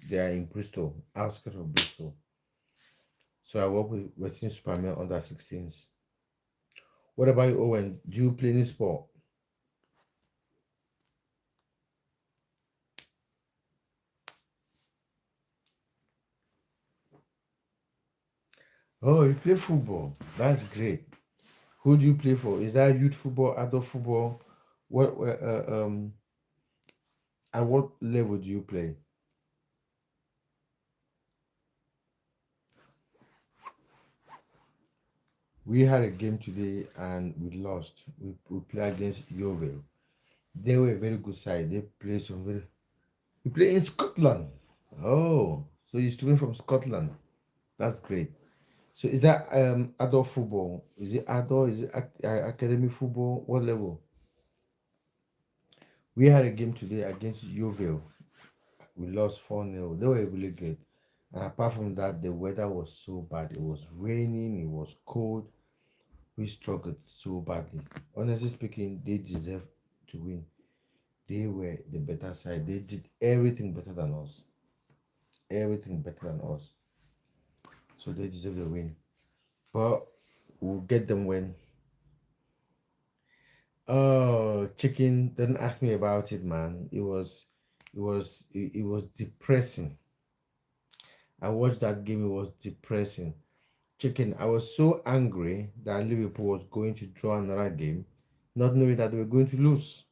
They are in Bristol, outskirts of Bristol. So I work with Western Supermare under 16s. What about you, Owen? Do you play any sport? Oh, you play football. That's great. Who do you play for? Is that youth football, adult football? At what level do you play? We had a game today and we lost. We played against Yeovil. They were a very good side. They play some very. You play in Scotland. Oh, so you're streaming from Scotland. That's great. So is that adult football? Is it adult? Is it academy football? What level? We had a game today against Yeovil. We lost 4-0. They were really good. And apart from that, the weather was so bad. It was raining. It was cold. We struggled so badly. Honestly speaking, they deserve to win. They were the better side. They did everything better than us. Everything better than us. So they deserve the win. But we'll get them when. Oh, chicken! Don't ask me about it, man. It was depressing. I watched that game. It was depressing. Chicken. I was so angry that Liverpool was going to draw another game, not knowing that they were going to lose.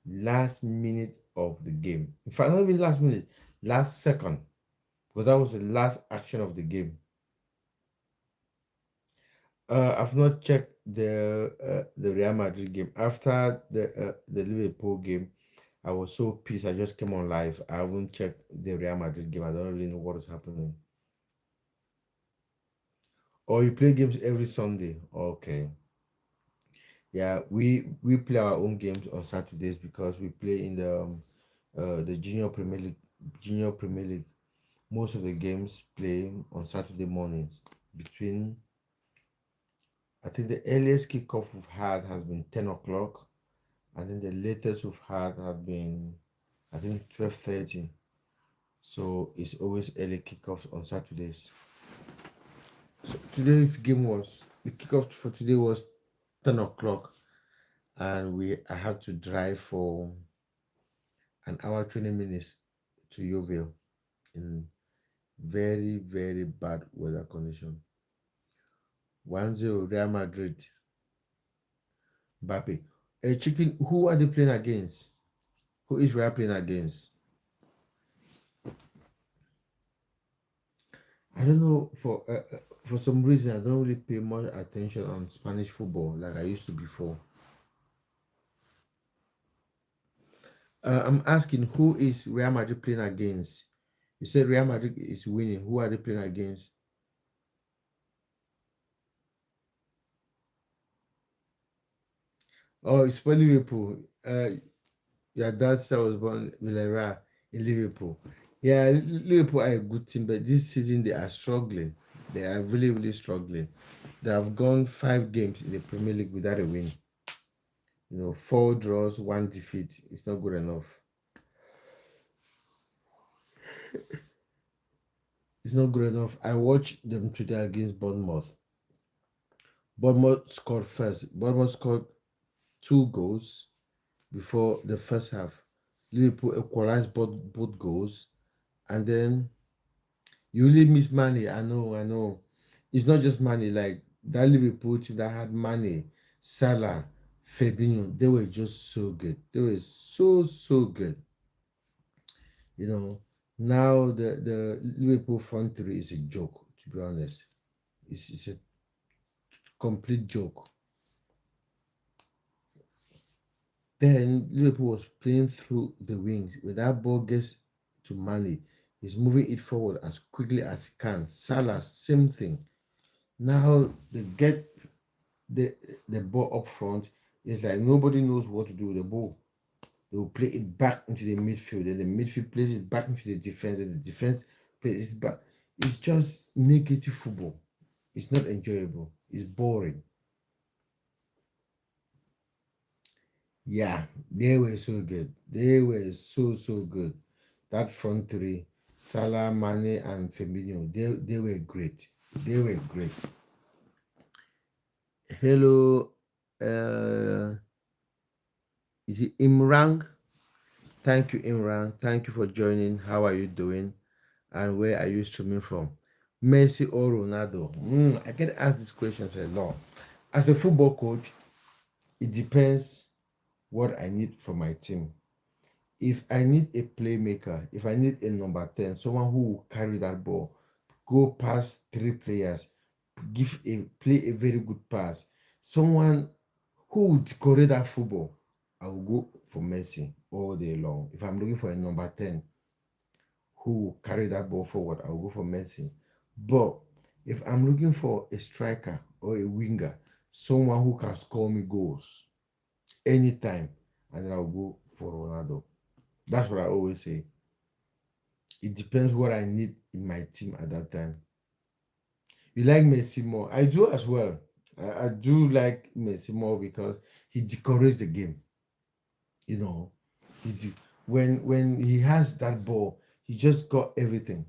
Last minute of the game. In fact, not even last minute, last second, because that was the last action of the game. I've not checked the Real Madrid game after the Liverpool game. I was so pissed. I just came on live. I haven't checked the Real Madrid game. I don't really know what is happening. Or you play games every Sunday? Okay. Yeah, we play our own games on Saturdays because we play in the Junior Premier League. Junior Premier League. most of the games play on Saturday mornings between, I think the earliest kickoff we've had has been 10 o'clock. I think the latest we've had have been, I think, 12:30. So it's always early kickoffs on Saturdays. So today's game was, the kickoff for today was 10 o'clock, and I had to drive for an hour 20 minutes to Yeovil in very, very bad weather condition. 1-0 Real Madrid. Mbappe. Chicken, who are they playing against? Who is Real playing against? I don't know. For some reason, I don't really pay much attention on Spanish football like I used to before. I'm asking, who is Real Madrid playing against? You said Real Madrid is winning. Who are they playing against? Oh, it's for Liverpool. Your dad said was born Villarreal in Liverpool. Yeah, Liverpool are a good team, but this season they are struggling. They are really, really struggling. They have gone 5 games in the Premier League without a win. 4 draws, one defeat. It's not good enough. It's not good enough. I watched them today against Bournemouth. Bournemouth scored first. Bournemouth scored 2 goals before the first half. Liverpool equalized both goals, and then you really miss money. I know. It's not just money. Like that Liverpool team that had money, Salah, Fabinho, they were just so good. They were so good. You know, now the Liverpool front three is a joke. To be honest, it's a complete joke. Then Liverpool was playing through the wings. When that ball gets to Mane, he's moving it forward as quickly as he can. Salah, same thing. Now they get the the ball up front. It's like nobody knows what to do with the ball. They will play it back into the midfield, and the midfield plays it back into the defense, and the defense plays it back. It's just negative football. It's not enjoyable. It's boring. Yeah, they were so good. They were so good. That front three, Salah, Mane, and Firmino, they were great. They were great. Hello, is it Imran? Thank you, Imran. Thank you for joining. How are you doing? And where are you streaming from? Messi or Ronaldo? I get asked these questions a lot. As a football coach, it depends what I need from my team. If I need a playmaker, if I need a number 10, someone who will carry that ball, go past 3 players, play a very good pass, someone who would decorate that football, I will go for Messi all day long. If I'm looking for a number 10 who will carry that ball forward, I will go for Messi. But if I'm looking for a striker or a winger, someone who can score me goals anytime, and then I'll go for Ronaldo. That's what I always say. It depends what I need in my team at that time. You like Messi more? I do as well. I do like Messi more because he decorates the game. You know, when he has that ball, he just got everything.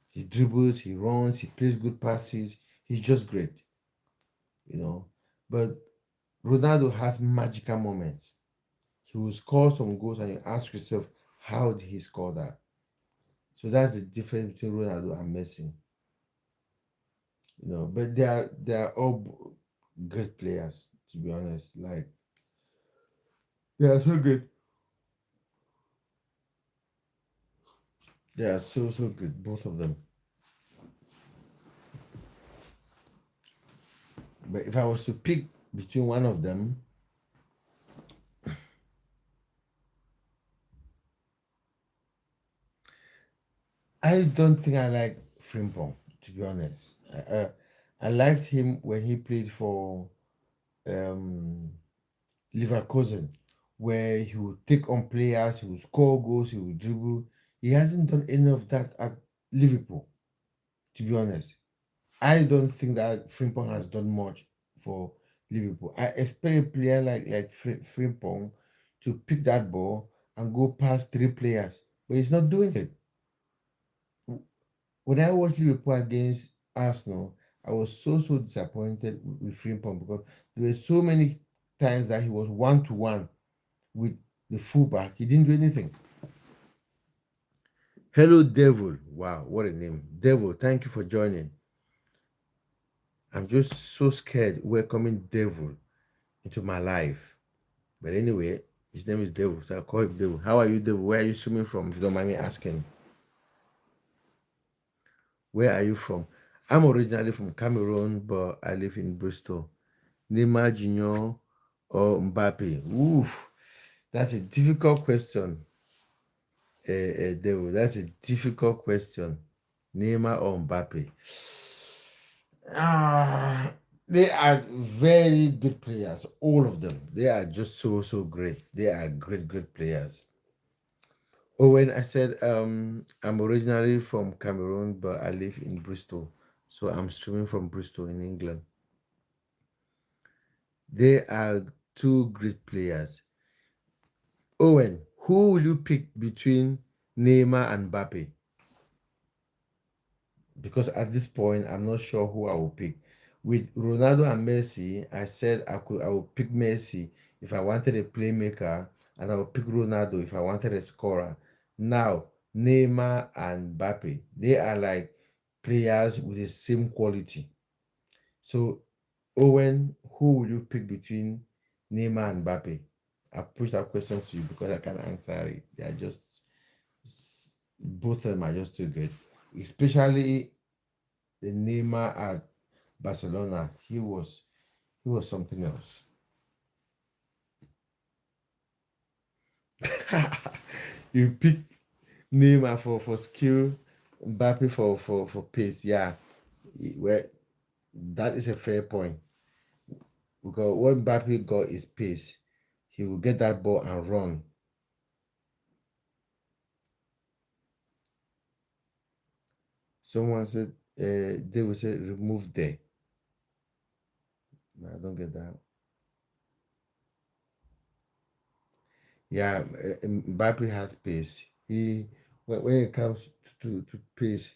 He dribbles, he runs, he plays good passes. He's just great. You know, but Ronaldo has magical moments. He will score some goals, and you ask yourself, how did he score that? So that's the difference between Ronaldo and Messi. But they are all great players, to be honest. Like they are so good. They are so good, both of them. But if I was to pick between one of them, I don't think I like Frimpong, to be honest. I liked him when he played for um, Leverkusen, where he would take on players, he would score goals, he would dribble. He hasn't done any of that at Liverpool. To be honest, I don't think that Frimpong has done much for Liverpool. I expect a player like Frimpong to pick that ball and go past three players, but he's not doing it. When I watched Liverpool against Arsenal, I was so disappointed with Frimpong because there were so many times that he was 1-to-1 with the fullback. He didn't do anything. Hello, Devil. Wow, what a name. Devil, thank you for joining. I'm just so scared welcoming Devil into my life. But anyway, his name is Devil, so I call him Devil. How are you, Devil? Where are you streaming from? If you don't mind me asking. Where are you from? I'm originally from Cameroon, but I live in Bristol. Neymar Junior or Mbappe? Oof, that's a difficult question, Devil. That's a difficult question. Neymar or Mbappe? Ah, they are very good players, all of them. They are just so great. They are great players. Oh, when I said I'm originally from Cameroon, but I live in Bristol, so I'm streaming from Bristol in England. They are two great players. Owen, who will you pick between Neymar and Mbappe? Because at this point, I'm not sure who I will pick. With Ronaldo and Messi, I said I would pick Messi if I wanted a playmaker, and I would pick Ronaldo if I wanted a scorer. Now, Neymar and Mbappe, they are like players with the same quality. So, Owen, who will you pick between Neymar and Mbappe? I push that question to you because I can answer it. They are just both of them are just too good, especially the Neymar at Barcelona. He was something else. You pick Neymar for skill, Mbappe for pace. Yeah, well, that is a fair point because what Mbappe got is pace. He will get that ball and run. Someone said they will say remove there. No, I don't get that. Yeah, Mbappe has pace. When it comes to pace,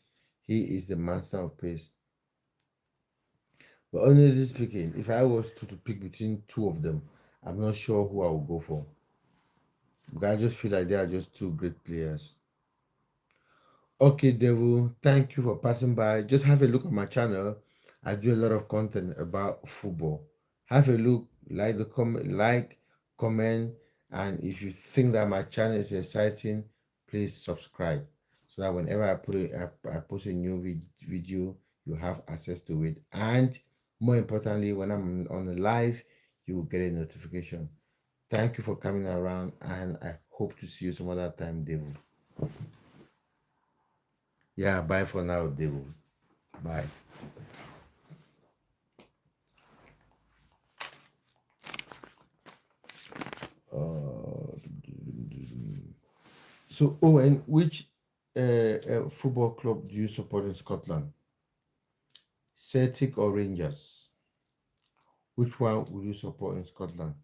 he is the master of pace. But honestly speaking, if I was to pick between two of them, I'm not sure who I would go for. Because I just feel like they are just two great players. Okay, Devil, thank you for passing by. Just have a look at my channel. I do a lot of content about football. Have a look, comment, and if you think that my channel is exciting, please subscribe so that whenever I post a new video, you have access to it. And more importantly, when I'm on the live, you will get a notification. Thank you for coming around, and I hope to see you some other time, Devil. Yeah, bye for now, Devil. Bye. Uh, so, Owen, which football club do you support in Scotland? Celtic or Rangers? Which one would you support in Scotland?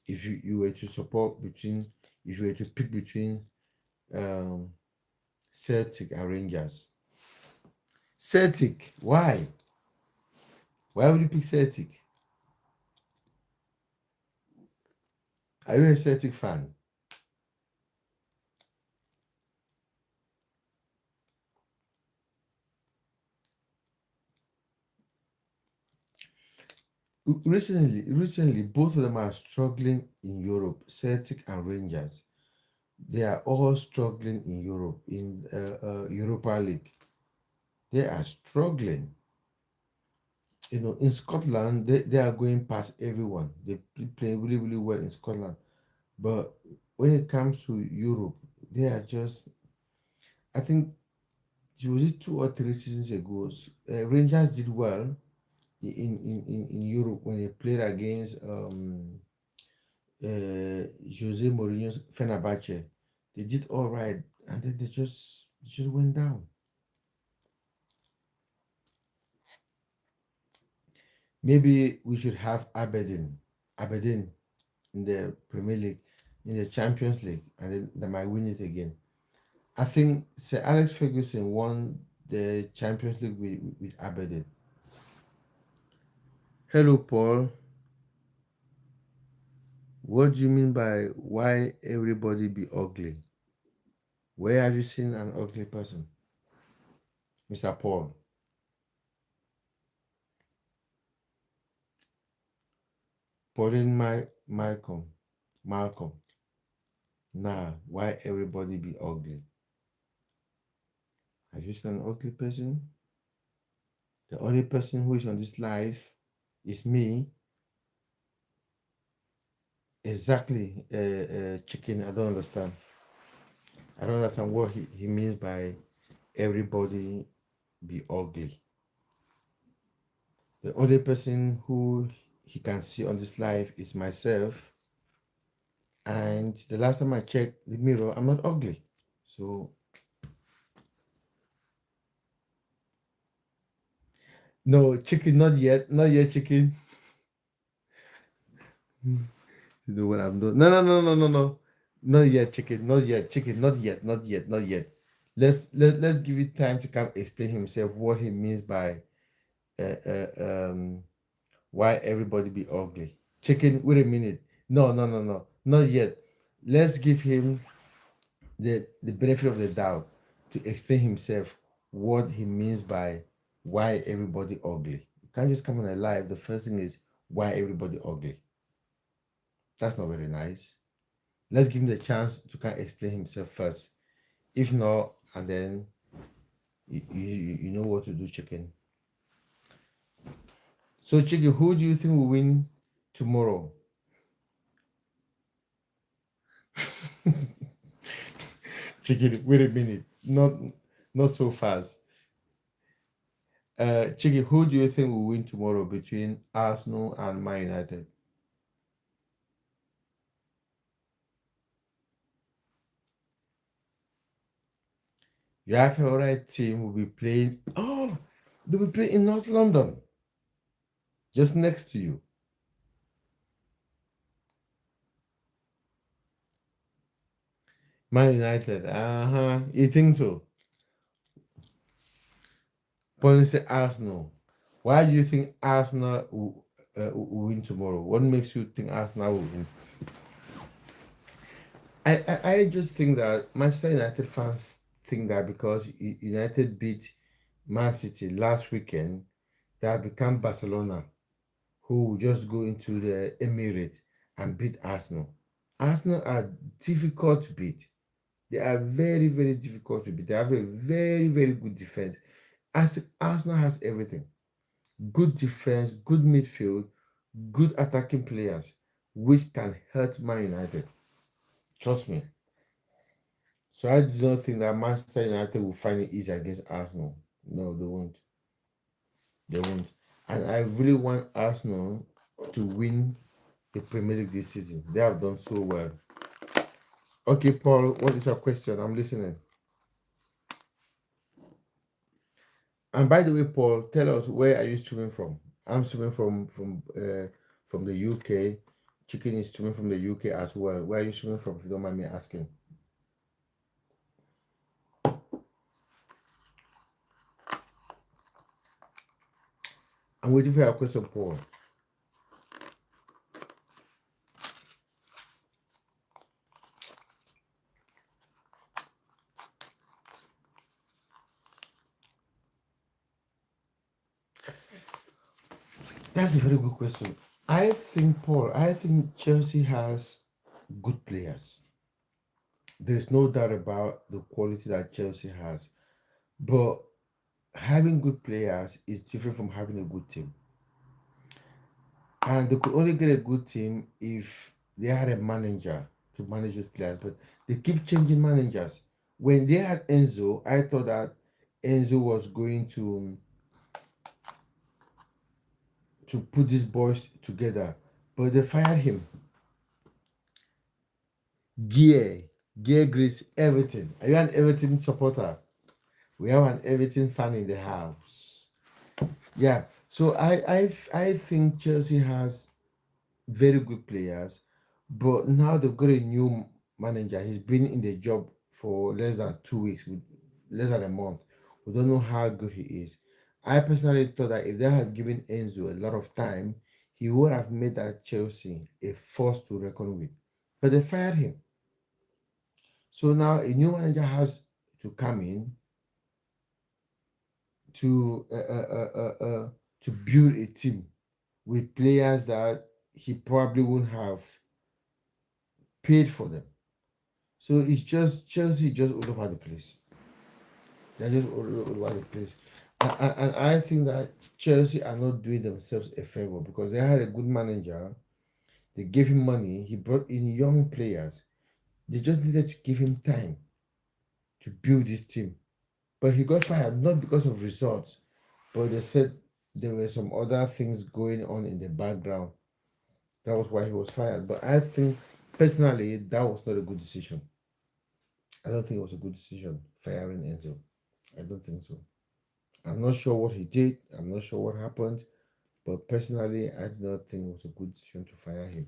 If you were to support between, if you were to pick between um, Celtic and Rangers? Celtic. Why? Why would you pick Celtic? Are you a Celtic fan? Recently, both of them are struggling in Europe. Celtic and Rangers. They are all struggling in Europe, in Europa League. They are struggling. In Scotland, they are going past everyone. They play really well in Scotland. But when it comes to Europe, they are just, I think, it was it 2 or 3 seasons ago, Rangers did well in Europe when they played against Jose Mourinho's Fenerbahce. They did all right, and then they just went down. Maybe we should have Aberdeen in the Premier League, in the Champions League, and then they might win it again. I think Sir Alex Ferguson won the Champions League with Aberdeen. Hello, Paul. What do you mean by why everybody be ugly? Where have you seen an ugly person, Mr. Paul? Pauline Malcolm. Nah, why everybody be ugly? Have you seen an ugly person? The only person who is on this life is me. Exactly, chicken. I don't understand. I don't understand what he means by everybody be ugly. The only person who he can see on this life is myself. And the last time I checked the mirror, I'm not ugly. So no, chicken, not yet, not yet, chicken. You know what I'm doing? No, no, no, no, no, no, not yet, chicken, not yet, chicken, not yet, not yet, not yet. Let's give it time to come explain himself what he means by uh, uh, um why everybody be ugly. Chicken, wait a minute. No, no, no, no, not yet. Let's give him the benefit of the doubt to explain himself what he means by why everybody ugly. You can't just come on a live. The first thing is why everybody ugly. That's not very nice. Let's give him the chance to kind of explain himself first. If not, and then you know what to do, chicken. So, chicken, who do you think will win tomorrow? Chicken, wait a minute. Not so fast. Chicken, who do you think will win tomorrow between Arsenal and Man United? Your favorite team will be playing. Oh, they will play in North London, just next to you. Man United. Uh huh. You think so? Paul say Arsenal. Why do you think Arsenal will win tomorrow? What makes you think Arsenal will win? I just think that Manchester United fans think that because United beat Man City last weekend, they have become Barcelona, who will just go into the Emirates and beat Arsenal. Arsenal are difficult to beat. They are very, very difficult to beat. They have a very, very good defense. As Arsenal has everything: good defense, good midfield, good attacking players, which can hurt Man United. Trust me. So I do not think that Manchester United will find it easy against Arsenal. No, they won't. They won't. And I really want Arsenal to win the Premier League this season. They have done so well. Okay, Paul, what is your question? I'm listening. And by the way, Paul, tell us, where are you streaming from? I'm streaming from the UK. Chicken is streaming from the UK as well. Where are you streaming from, if you don't mind me asking? I'm waiting for your question, Paul. That's a very good question. I think, Paul, I think Chelsea has good players. There's no doubt about the quality that Chelsea has. But having good players is different from having a good team. And they could only get a good team if they had a manager to manage those players. But they keep changing managers. When they had Enzo, I thought that Enzo was going to put these boys together. But they fired him. Gear, gear grease, everything. Are you an Everton supporter? We have an Everton fan in the house. Yeah. So I think Chelsea has very good players, but now they've got a new manager. He's been in the job for less than 2 weeks, less than a month. We don't know how good he is. I personally thought that if they had given Enzo a lot of time, he would have made that Chelsea a force to reckon with. But they fired him. So now a new manager has to come in to to build a team with players that he probably wouldn't have paid for them. So it's just Chelsea just all over the place. They're just all over the place. And I think that Chelsea are not doing themselves a favor because they had a good manager. They gave him money. He brought in young players. They just needed to give him time to build this team. But he got fired not because of results, but they said there were some other things going on in the background. That was why he was fired. But I think personally that was not a good decision. I don't think it was a good decision firing Enzo. I don't think so. I'm not sure what he did. I'm not sure what happened. But personally, I do not think it was a good decision to fire him.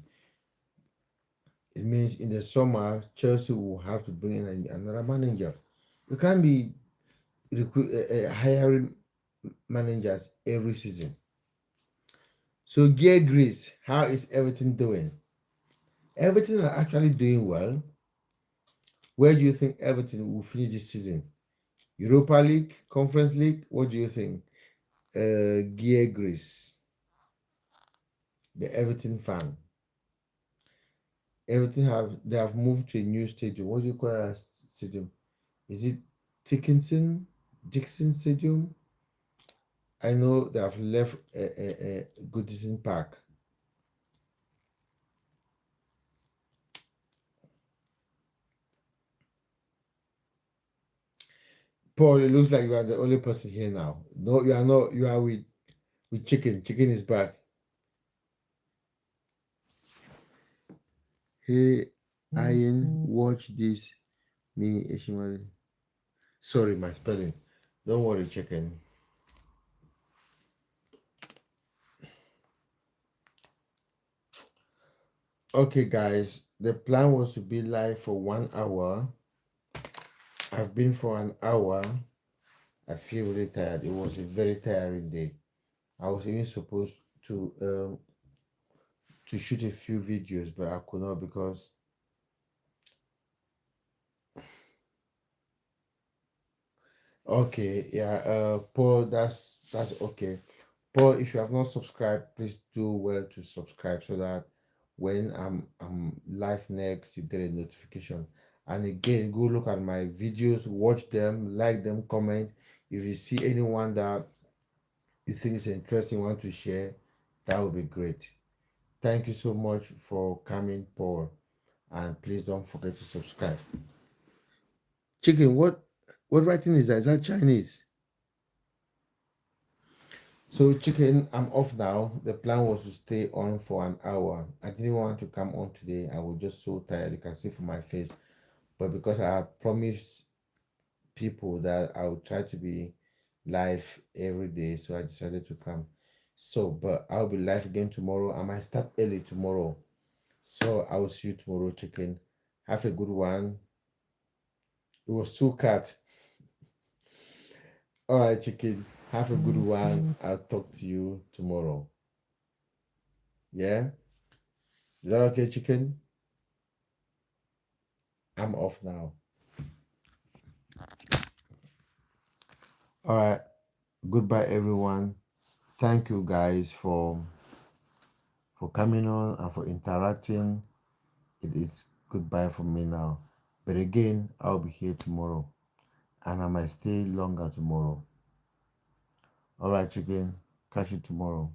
It means in the summer, Chelsea will have to bring in another manager. You can't be hiring managers every season. So, Gear Greece, how is everything doing? Everything are actually doing well. Where do you think Everton will finish this season? Europa League, Conference League? What do you think? Gear Greece, the Everton fan. Everton they have moved to a new stadium. What do you call that stadium? Is it Dickinson? Dixon Stadium? I know they have left Goodison Park. Paul, it looks like you are the only person here now. No, you are not. You are with Chicken. Chicken is back. Hey, Ian, watch this. Me, Ishimari. Sorry, my spelling. Don't worry, Chicken. Okay, guys. The plan was to be live for 1 hour. I've been for an hour. I feel really tired. It was a very tiring day. I was even supposed to shoot a few videos, but I could not because okay, yeah, Paul, that's okay. Paul, if you have not subscribed, please do well to subscribe so that when I'm live next, you get a notification. And again, go look at my videos, watch them, like them, comment. If you see anyone that you think is interesting, want to share, that would be great. Thank you so much for coming, Paul. And please don't forget to subscribe. Chicken, what writing is that? Is that Chinese? So chicken, I'm off now. The plan was to stay on for an hour. I didn't want to come on today. I was just so tired. You can see from my face. But because I have promised people that I would try to be live every day, so I decided to come. So, but I'll be live again tomorrow. I might start early tomorrow. So I will see you tomorrow, chicken. Have a good one. It was two cats. All right, chicken. Have a good one. I'll talk to you tomorrow. Yeah? Is that okay, chicken? I'm off now. All right. Goodbye, everyone. Thank you guys for coming on and for interacting. It is goodbye from me now. But again, I'll be here tomorrow. And I might stay longer tomorrow. All right, chicken. Catch you tomorrow.